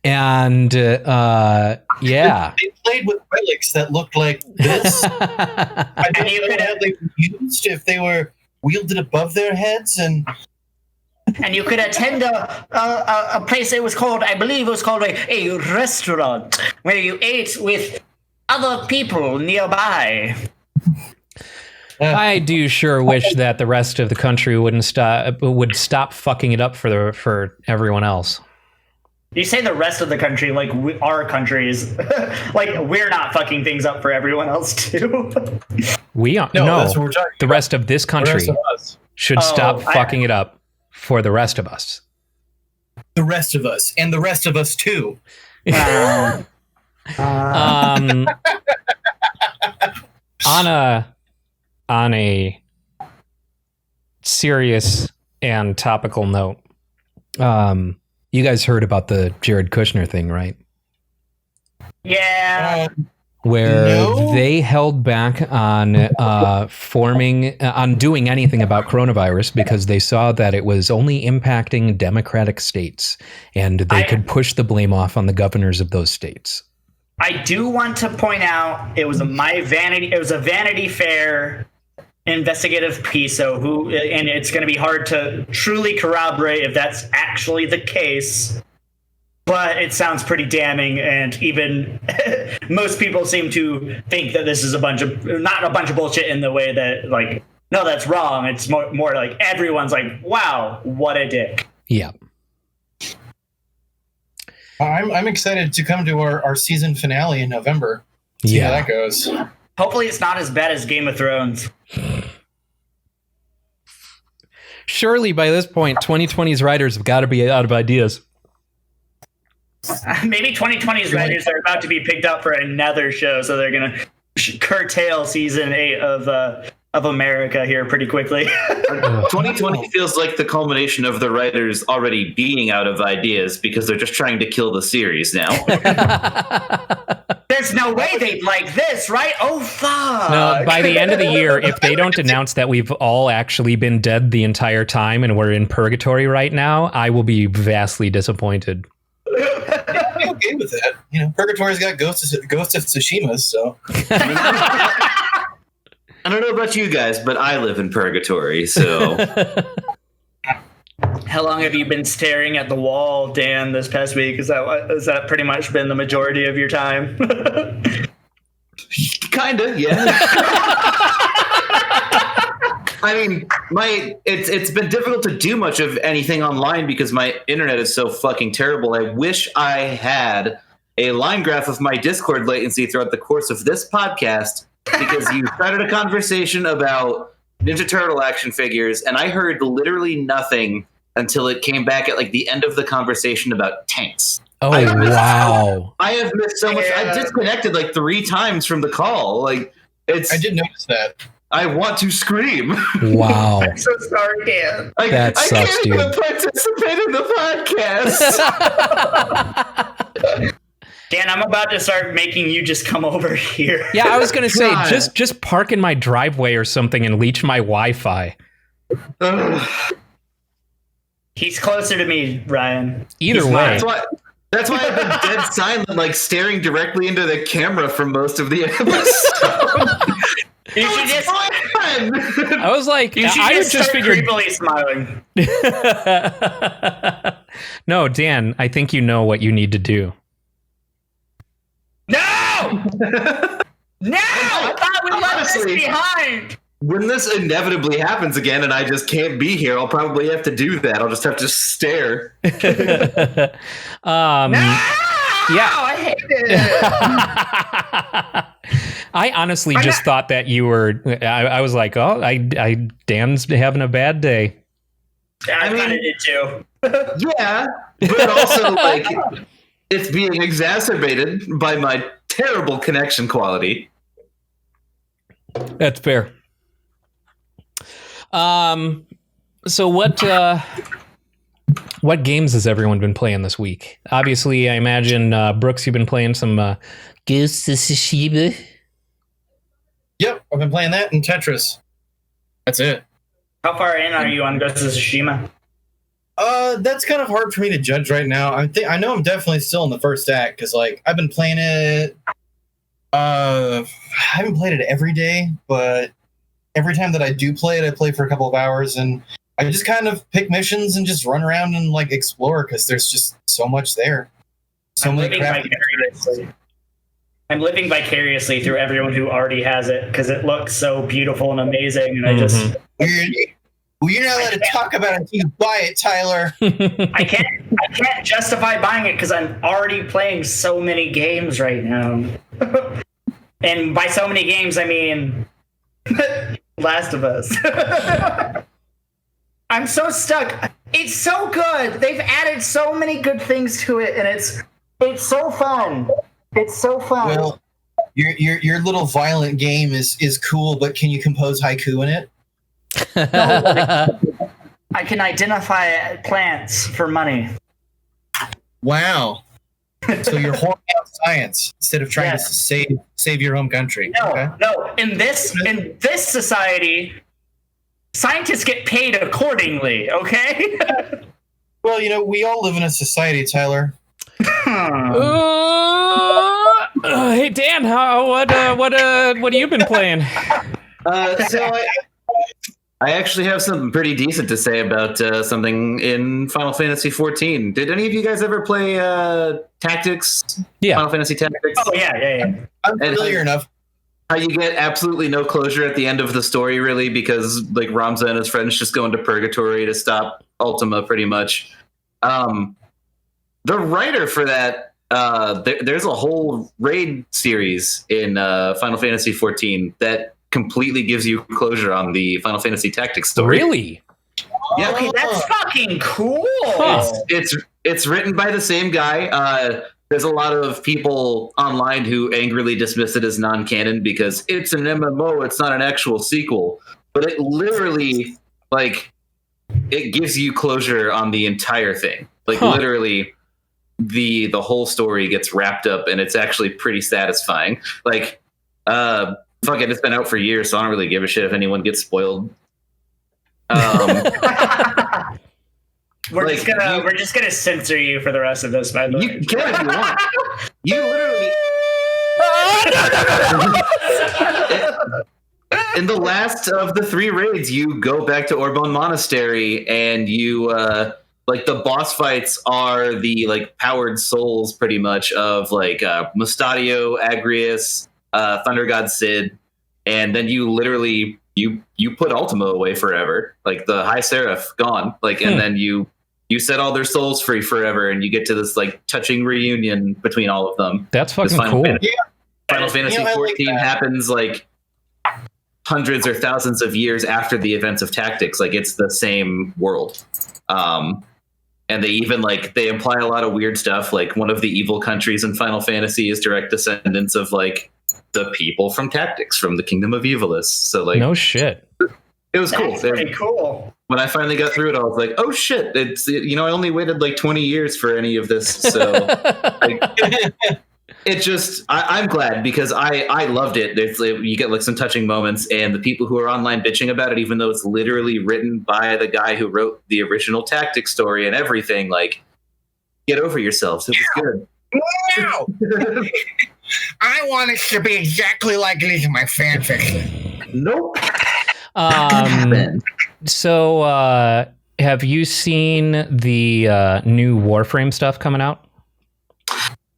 And, yeah. They played with relics that looked like this. I don't know how they were used, if they were wielded above their heads. And you could attend a place that was called, I believe it was called a restaurant, where you ate with other people nearby. I do sure wish that the rest of the country would stop fucking it up for everyone else. You say the rest of the country, like our countries, like we're not fucking things up for everyone else too. We are no, that's what we're talking the about. rest of this country The rest of us. should stop fucking it up for the rest of us. The rest of us, and the rest of us too. On a serious and topical note, you guys heard about the Jared Kushner thing, right? Yeah. Where they held back on on doing anything about coronavirus because they saw that it was only impacting Democratic states, and they could push the blame off on the governors of those states. I do want to point out it was a Vanity Fair investigative piece, and it's going to be hard to truly corroborate if that's actually the case. But it sounds pretty damning, and even most people seem to think that this is not a bunch of bullshit in the way that, like, no, that's wrong. It's more like everyone's like, wow, what a dick. Yeah. I'm excited to come to our season finale in November. See how that goes. Hopefully it's not as bad as Game of Thrones. Surely by this point, 2020's writers have got to be out of ideas. Maybe 2020's writers are about to be picked up for another show, so they're going to curtail season 8 of America here pretty quickly. 2020 feels like the culmination of the writers already being out of ideas because they're just trying to kill the series now. There's no way they'd like this, right? Oh, fuck. No, by the end of the year, if they don't announce that we've all actually been dead the entire time and we're in purgatory right now, I will be vastly disappointed. I'd be okay with that. You know, Purgatory's got Ghost of Tsushima, so. I don't know about you guys, but I live in purgatory, so. How long have you been staring at the wall, Dan, this past week? Has that pretty much been the majority of your time? Kinda, yeah. I mean, it's been difficult to do much of anything online because my internet is so fucking terrible. I wish I had a line graph of my Discord latency throughout the course of this podcast, because you started a conversation about Ninja Turtle action figures, and I heard literally nothing until it came back at like the end of the conversation about tanks. Oh, wow. I have missed so much. I disconnected like 3 times from the call. Like, I did notice that. I want to scream. Wow. I'm so sorry, Dan. That sucks, I can't dude. even participate in the podcast. Dan, I'm about to start making you just come over here. Yeah, I was going to say, just park in my driveway or something and leech my Wi-Fi. He's closer to me, Ryan. Either way. That's why I've been dead silent, like staring directly into the camera for most of the episode. You should just. I was like, I just figured creepily smiling. No, Dan, I think you know what you need to do. No! No! I thought we left this behind. When this inevitably happens again and I just can't be here, I'll probably have to do that. I'll just have to stare. No! Yeah. I hate it. I honestly just thought that you were. I was like, oh, Dan's having a bad day. I mean, I did too. Yeah, but also like it's being exacerbated by my terrible connection quality. That's fair. So what games has everyone been playing this week? Obviously, I imagine Brooks, you've been playing some Ghost of Tsushima. Yep, I've been playing that and Tetris. That's it. How far in are you on Ghost of Tsushima? That's kind of hard for me to judge right now. I know I'm definitely still in the first act because like I've been playing it. I haven't played it every day, but every time that I do play it, I play for a couple of hours and I just kind of pick missions and just run around and like explore because there's just so much there. I'm living vicariously through everyone who already has it because it looks so beautiful and amazing, and I just. You're not allowed to talk about it until you buy it, Tyler. I can't justify buying it because I'm already playing so many games right now. And by so many games, I mean Last of Us. I'm so stuck. It's so good. They've added so many good things to it, and it's so fun. It's so fun. Well, your little violent game is cool, but can you compose haiku in it? No, I can identify plants for money. Wow. So you're horning out science instead of trying to save your home country. No. In this society, scientists get paid accordingly. Okay. Well, we all live in a society, Tyler. Hey Dan, what have you been playing? So I actually have something pretty decent to say about something in Final Fantasy XIV. Did any of you guys ever play Tactics? Yeah. Final Fantasy Tactics? Oh yeah. I'm familiar enough. How you get absolutely no closure at the end of the story, really, because like Ramza and his friends just go into purgatory to stop Ultima, pretty much. The writer for that, there's a whole raid series in Final Fantasy XIV that completely gives you closure on the Final Fantasy Tactics story. Really? Yeah. Okay, that's fucking cool. It's written by the same guy. There's a lot of people online who angrily dismiss it as non-canon because it's an MMO, it's not an actual sequel. But it literally, it gives you closure on the entire thing. Literally, the whole story gets wrapped up, and it's actually pretty satisfying. Fuck it, it's been out for years, so I don't really give a shit if anyone gets spoiled. We're just gonna censor you for the rest of this, by the way. You can if you want. You literally. In the last of the 3 raids, you go back to Orbon Monastery, and you the boss fights are the powered souls, pretty much, of Mustadio, Agrius, Thunder God Cid, and then you literally you put Ultima away forever, the High Seraph gone, and then you set all their souls free forever, and you get to this touching reunion between all of them. That's fucking cool. Final Fantasy XIV happens hundreds or thousands of years after the events of Tactics. It's the same world. And they even they imply a lot of weird stuff. One of the evil countries in Final Fantasy is direct descendants of the people from Tactics, from the Kingdom of Evilus. So no shit. It was cool. That's pretty cool. When I finally got through it, I was like, oh shit. It's I only waited 20 years for any of this. So it just, I'm glad because I loved it. You get some touching moments, and the people who are online bitching about it, even though it's literally written by the guy who wrote the original Tactics story and everything, get over yourselves. It was good. No! I want it to be exactly like it is in my fanfiction. Nope. So, have you seen the new Warframe stuff coming out?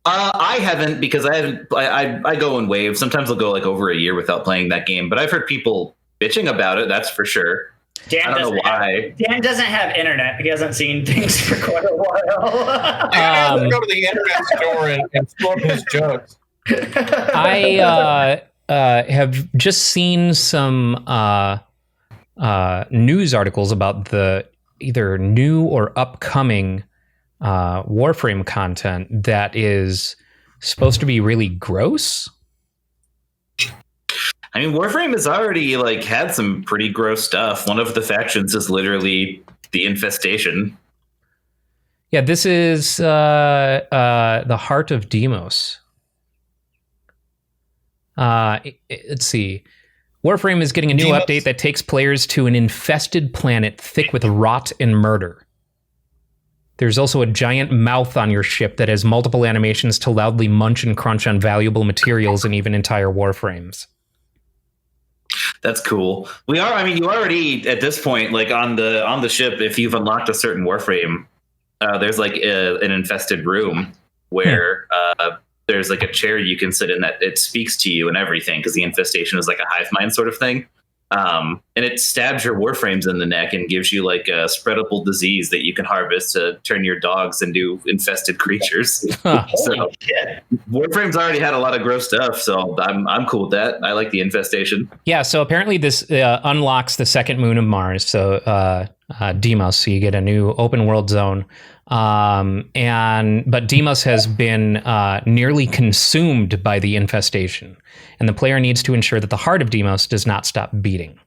I haven't, because I go in waves. Sometimes I'll go over a year without playing that game, but I've heard people bitching about it. That's for sure. I don't know why. Dan doesn't have internet. He hasn't seen things for quite a while. Dan go to the internet store and flip his jugs. I have just seen some news articles about the either new or upcoming Warframe content that is supposed to be really gross. I mean, Warframe has already had some pretty gross stuff. One of the factions is literally the Infestation. Yeah, this is the Heart of Demos. Let's see. Warframe is getting a new Demos- update that takes players to an infested planet thick with rot and murder. There's also a giant mouth on your ship that has multiple animations to loudly munch and crunch on valuable materials and even entire warframes. That's cool. You already at this point, like on the ship, if you've unlocked a certain warframe, there's like an infested room where there's like a chair you can sit in that it speaks to you and everything, because the infestation is like a hive mind sort of thing. And it stabs your warframes in the neck and gives you like a spreadable disease that you can harvest to turn your dogs into infested creatures. So Shit. warframes already had a lot of gross stuff, so I'm cool with that. I like the infestation. Yeah, so apparently this unlocks the second moon of Mars, so Deimos, so you get a new open world zone. But Deimos has been nearly consumed by the infestation, and the player needs to ensure that the heart of Deimos does not stop beating.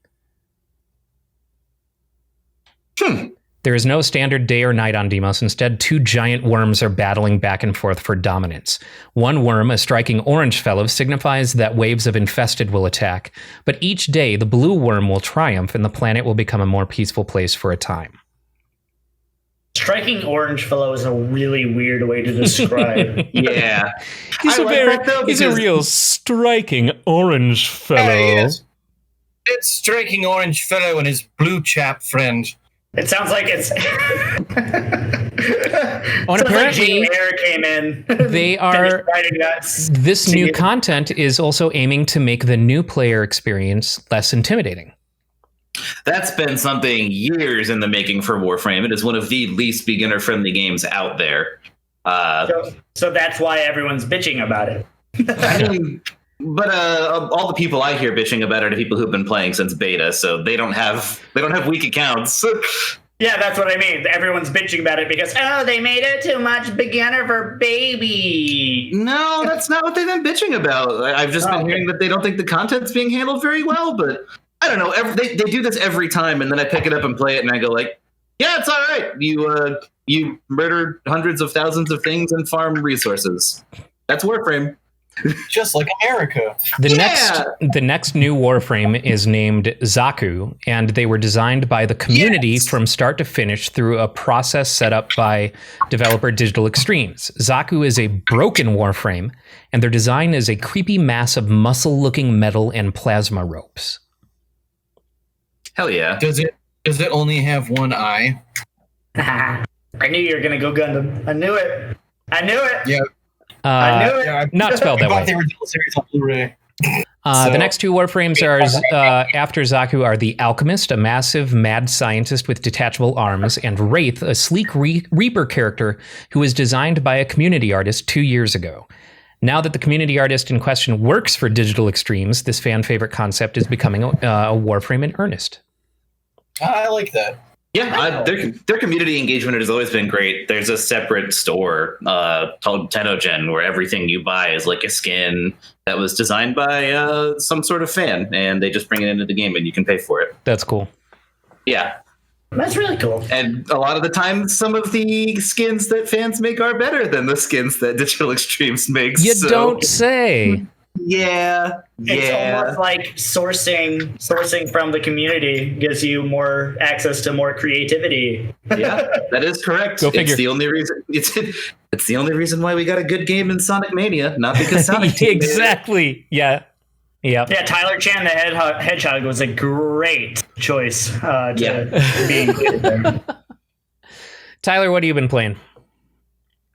There is no standard day or night on Deimos. Instead, two giant worms are battling back and forth for dominance. One worm, a striking orange fellow, signifies that waves of infested will attack, but each day the blue worm will triumph and the planet will become a more peaceful place for a time. Striking orange fellow is a really weird way to describe. Yeah. He's I a like very, that, though, he's a because- real striking orange fellow. Yes. It's striking orange fellow and his blue chap friend. It sounds like it's. and apparently Jane Eyre came in. they are. This See new it. content is also aiming to make the new player experience less intimidating. That's been something years in the making for Warframe. It is one of the least beginner-friendly games out there. So that's why everyone's bitching about it. I mean, but all the people I hear bitching about it are people who've been playing since beta, so they don't have weak accounts. Yeah, that's what I mean. Everyone's bitching about it because, they made it too much beginner for baby. No, that's not what they've been bitching about. I've just been hearing that they don't think the content's being handled very well, but I don't know. They do this every time, and then I pick it up and play it, and I go like, yeah, it's all right. You murdered hundreds of thousands of things and farm resources. That's Warframe. Just like America. The next new Warframe is named Zaku, and they were designed by the community from start to finish through a process set up by developer Digital Extremes. Zaku is a broken Warframe, and their design is a creepy mass of muscle-looking metal and plasma ropes. Hell yeah. Does it only have one eye? I knew you were going to go Gundam. I knew it. Yeah. I knew it. Yeah, Not spelled that I bought way. the original series on Blu-ray. The next two Warframes are after Zaku are the Alchemist, a massive mad scientist with detachable arms, and Wraith, a sleek Reaper character who was designed by a community artist 2 years ago. Now that the community artist in question works for Digital Extremes, this fan favorite concept is becoming a Warframe in earnest. I like that. Yeah, their community engagement has always been great. There's a separate store called Tenogen where everything you buy is like a skin that was designed by some sort of fan, and they just bring it into the game and you can pay for it. That's cool. Yeah. That's really cool. And a lot of the time, some of the skins that fans make are better than the skins that Digital Extremes makes. You don't say. Yeah. It's almost like sourcing from the community gives you more access to more creativity. Yeah, that is correct. Go figure. It's the only reason. It's the only reason why we got a good game in Sonic Mania, not because Sonic Team made it. Exactly. Yeah. Yeah. Yeah, Tyler Chan the Hedgehog was a great choice to be included there. Tyler, what have you been playing?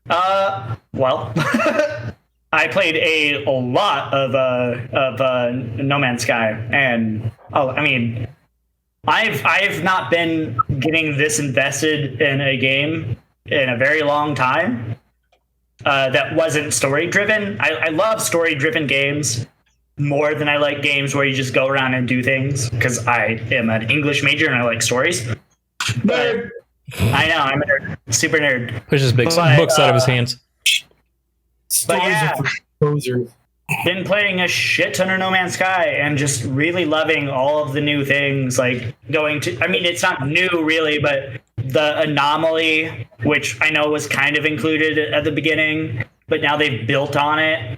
Well, I played a lot of No Man's Sky, and I've not been getting this invested in a game in a very long time. That wasn't story driven. I love story driven games more than I like games where you just go around and do things, because I am an English major and I like stories. But I know I'm a nerd, super nerd. Pushes books But, out of his hands. Stories yeah. are for posers. Been playing a shit ton of No Man's Sky and just really loving all of the new things. Like it's not new really, but the anomaly, which I know was kind of included at the beginning, but now they've built on it.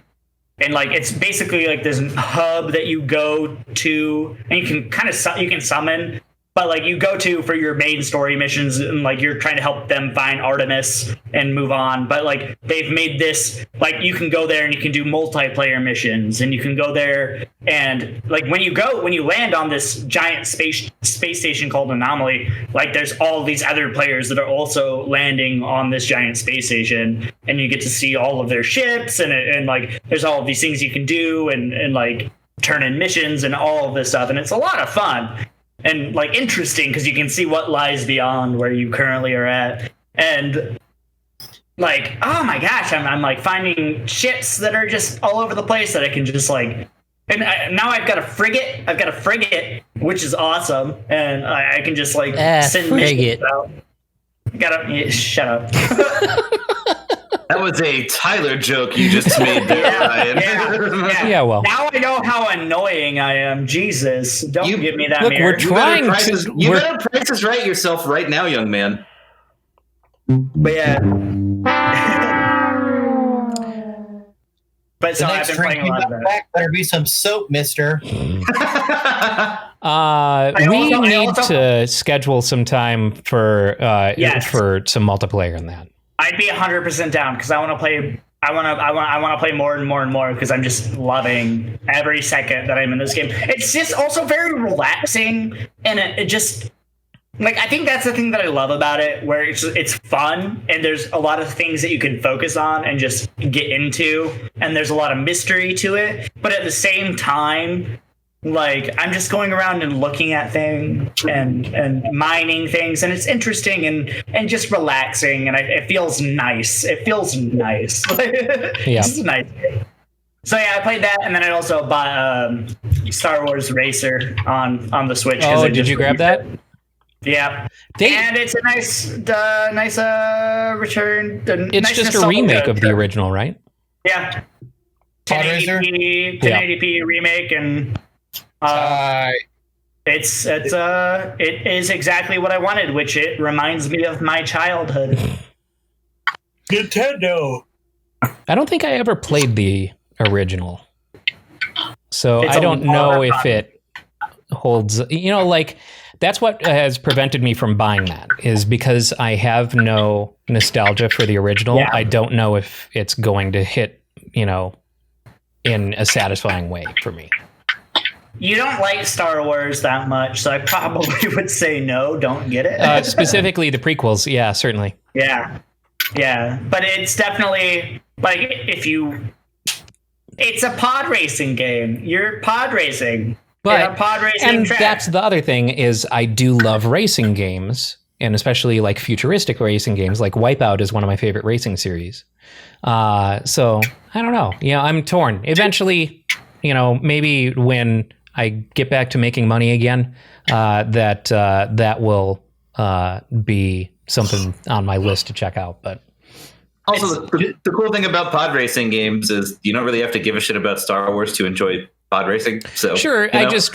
and like it's basically like this hub that you go to, and you can kind of you can summon, but like you go to for your main story missions, and like you're trying to help them find Artemis and move on. But like they've made this like you can go there and you can do multiplayer missions, and you can go there and like when you land on this giant space station called Anomaly, like there's all these other players that are also landing on this giant space station, and you get to see all of their ships, and like there's all of these things you can do, and like turn in missions and all of this stuff, and it's a lot of fun. And like interesting because you can see what lies beyond where you currently are at, and like oh my gosh, I'm like finding ships that are just all over the place that I can just like, and now I've got a frigate, which is awesome, and I can just like send frigate. out. Shut up. That was a Tyler joke you just made there, Ryan. Yeah, well. Now I know how annoying I am. Jesus, don't give me that Look, mirror. we're trying to. You better price is right yourself right now, young man. But yeah. But so I've been playing a lot of that. Better be some soap, mister. We need to schedule some time for some multiplayer in that. I'd be 100% down because I want to play. I want to play more and more and more because I'm just loving every second that I'm in this game. It's just also very relaxing, and it just like I think that's the thing that I love about it, where it's fun and there's a lot of things that you can focus on and just get into, and there's a lot of mystery to it, but at the same time, like I'm just going around and looking at things and mining things, and it's interesting and just relaxing, and it feels nice. It feels nice. Yeah, it's nice. So yeah, I played that, and then I also bought Star Wars Racer on the Switch. Oh, did you grab that? Yeah, and it's a nice return. It's just a remake of the original, right? Yeah, 1080p remake, and it is exactly what I wanted, which it reminds me of my childhood. Nintendo. I don't think I ever played the original, so It's I don't know if fun. it holds. Like that's what has prevented me from buying that, is because I have no nostalgia for the original. Yeah. I don't know if it's going to hit, in a satisfying way for me. You don't like Star Wars that much, so I probably would say no, don't get it. Specifically the prequels, yeah, certainly. Yeah. But it's definitely like it's a pod racing game. You're pod racing. But a pod racing and track. that's the other thing, is I do love racing games, and especially like futuristic racing games. Like Wipeout is one of my favorite racing series. So I don't know. I'm torn. Eventually, maybe when I get back to making money again, that will be something on my list to check out. But also, the cool thing about pod racing games is you don't really have to give a shit about Star Wars to enjoy pod racing. So sure, I just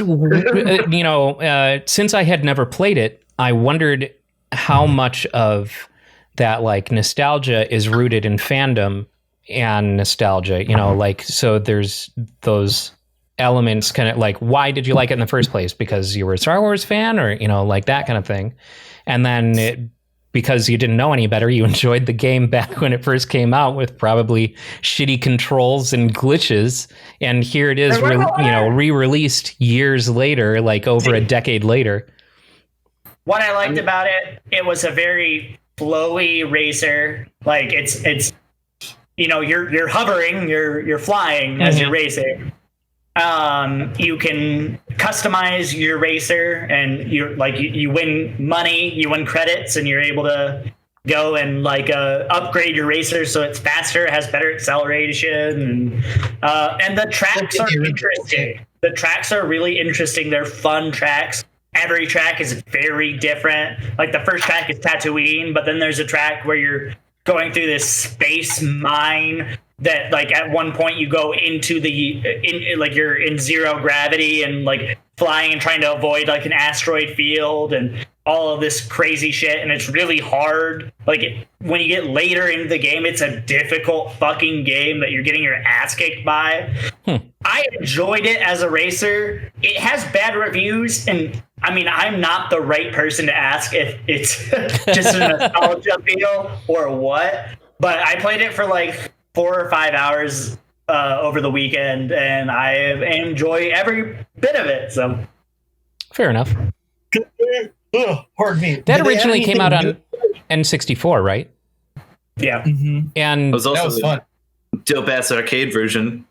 since I had never played it, I wondered how much of that like nostalgia is rooted in fandom and nostalgia. So there's those elements, kind of like, why did you like it in the first place? Because you were a Star Wars fan, or like that kind of thing. And then because you didn't know any better, you enjoyed the game back when it first came out with probably shitty controls and glitches, and here it is re-released years later, like over a decade later. What I liked about it, it was a very flowy racer. Like it's you're hovering, you're flying as you're racing. You can customize your racer, and you win money, you win credits, and you're able to go and upgrade your racer so it's faster, it has better acceleration, and the tracks are interesting. The tracks are really interesting. They're fun tracks. Every track is very different. Like the first track is Tatooine, but then there's a track where you're going through this space mine that like at one point you go into like you're in zero gravity and like flying and trying to avoid like an asteroid field and all of this crazy shit, and it's really hard. Like when you get later into the game, it's a difficult fucking game that you're getting your ass kicked by. I enjoyed it as a racer. It has bad reviews, and I mean, I'm not the right person to ask if it's just a nostalgia feel or what, but I played it for like 4 or 5 hours over the weekend, and I enjoy every bit of it. So Fair enough. Pardon me. That originally came out on N64, right? Yeah. And It was That also was fun. dope ass arcade version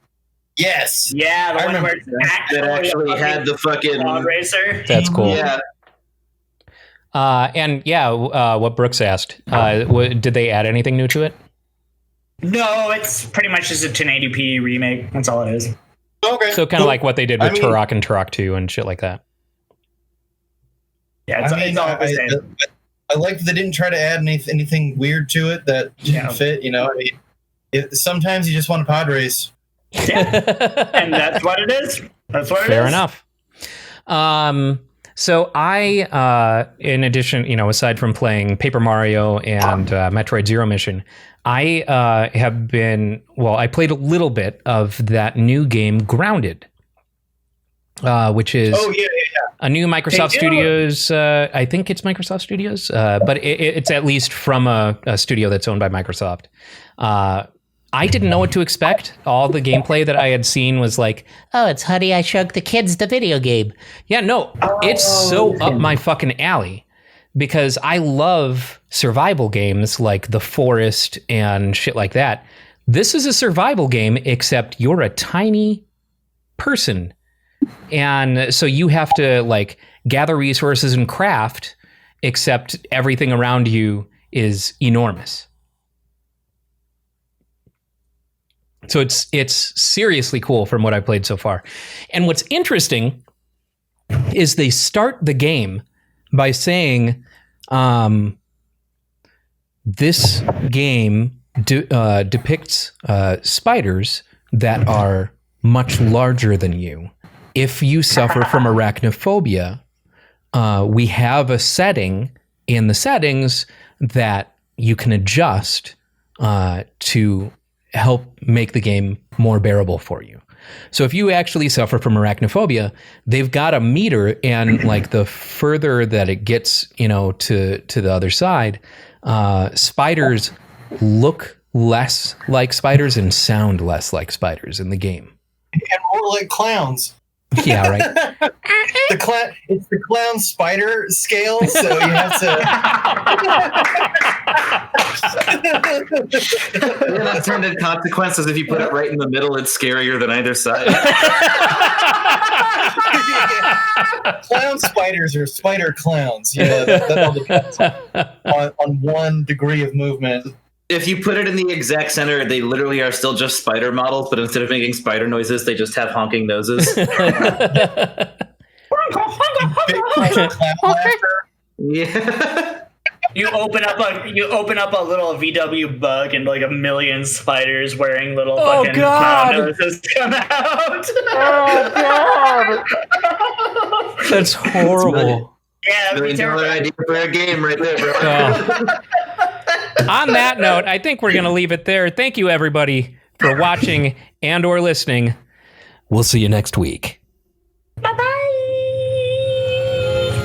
Yes. Yeah, the I one remember where it's that actually had the fucking pod racer. that's cool. yeah. And yeah, what Brooks asked, did they add anything new to it? No, it's pretty much just a 1080p remake. That's all it is. Okay. So kind of cool. like what they did with I mean- Turok and Turok 2 and shit like that. Yeah, it's, I mean, it's all the same. I like that they didn't try to add anything weird to it that didn't Yeah. fit. You know, I mean, sometimes you just want a pod race. And that's what it is. That's what it is. Fair enough. So I, in addition, aside from playing Paper Mario and Metroid Zero Mission, I I played a little bit of that new game Grounded, which is a new Microsoft Studios. I think it's Microsoft Studios, but it's at least from a studio that's owned by Microsoft. I didn't know what to expect. All the gameplay that I had seen was like, oh, it's Honey, I Shrunk the Kids, the video game. Yeah, no, it's so up my fucking alley because I love survival games like The Forest and shit like that. This is a survival game, except you're a tiny person. And so you have to like gather resources and craft, except everything around you is enormous. So it's seriously cool from what I've played so far. And what's interesting is they start the game by saying, this game depicts spiders that are much larger than you. If you suffer from arachnophobia, we have a setting in the settings that you can adjust to help make the game more bearable for you. So if you actually suffer from arachnophobia, they've got a meter, and like the further that it gets, to the other side, spiders look less like spiders and sound less like spiders in the game. And more like clowns. Yeah, right. It's the clown spider scale, so you have to. The unintended consequences if you put it right in the middle, it's scarier than either side. Clown spiders are spider clowns. That all depends on one degree of movement. If you put it in the exact center, they literally are still just spider models, but instead of making spider noises, they just have honking noses. Big clown laughter. Yeah. You open up a little VW bug and like a million spiders wearing little fucking clown noses come out. Oh God, that's horrible. Yeah, it'd be $1 million terrible. idea for a game right there, bro. Oh. On that note, I think we're going to leave it there. Thank you, everybody, for watching and or listening. We'll see you next week. Bye-bye.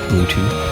Bluetooth.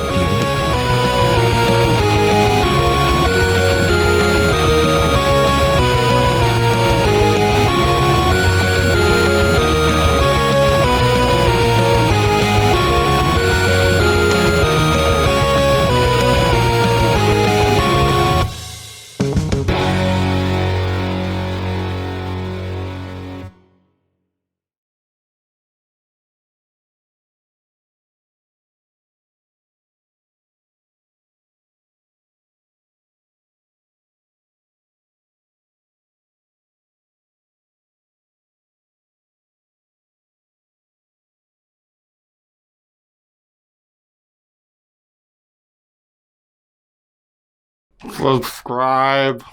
Subscribe.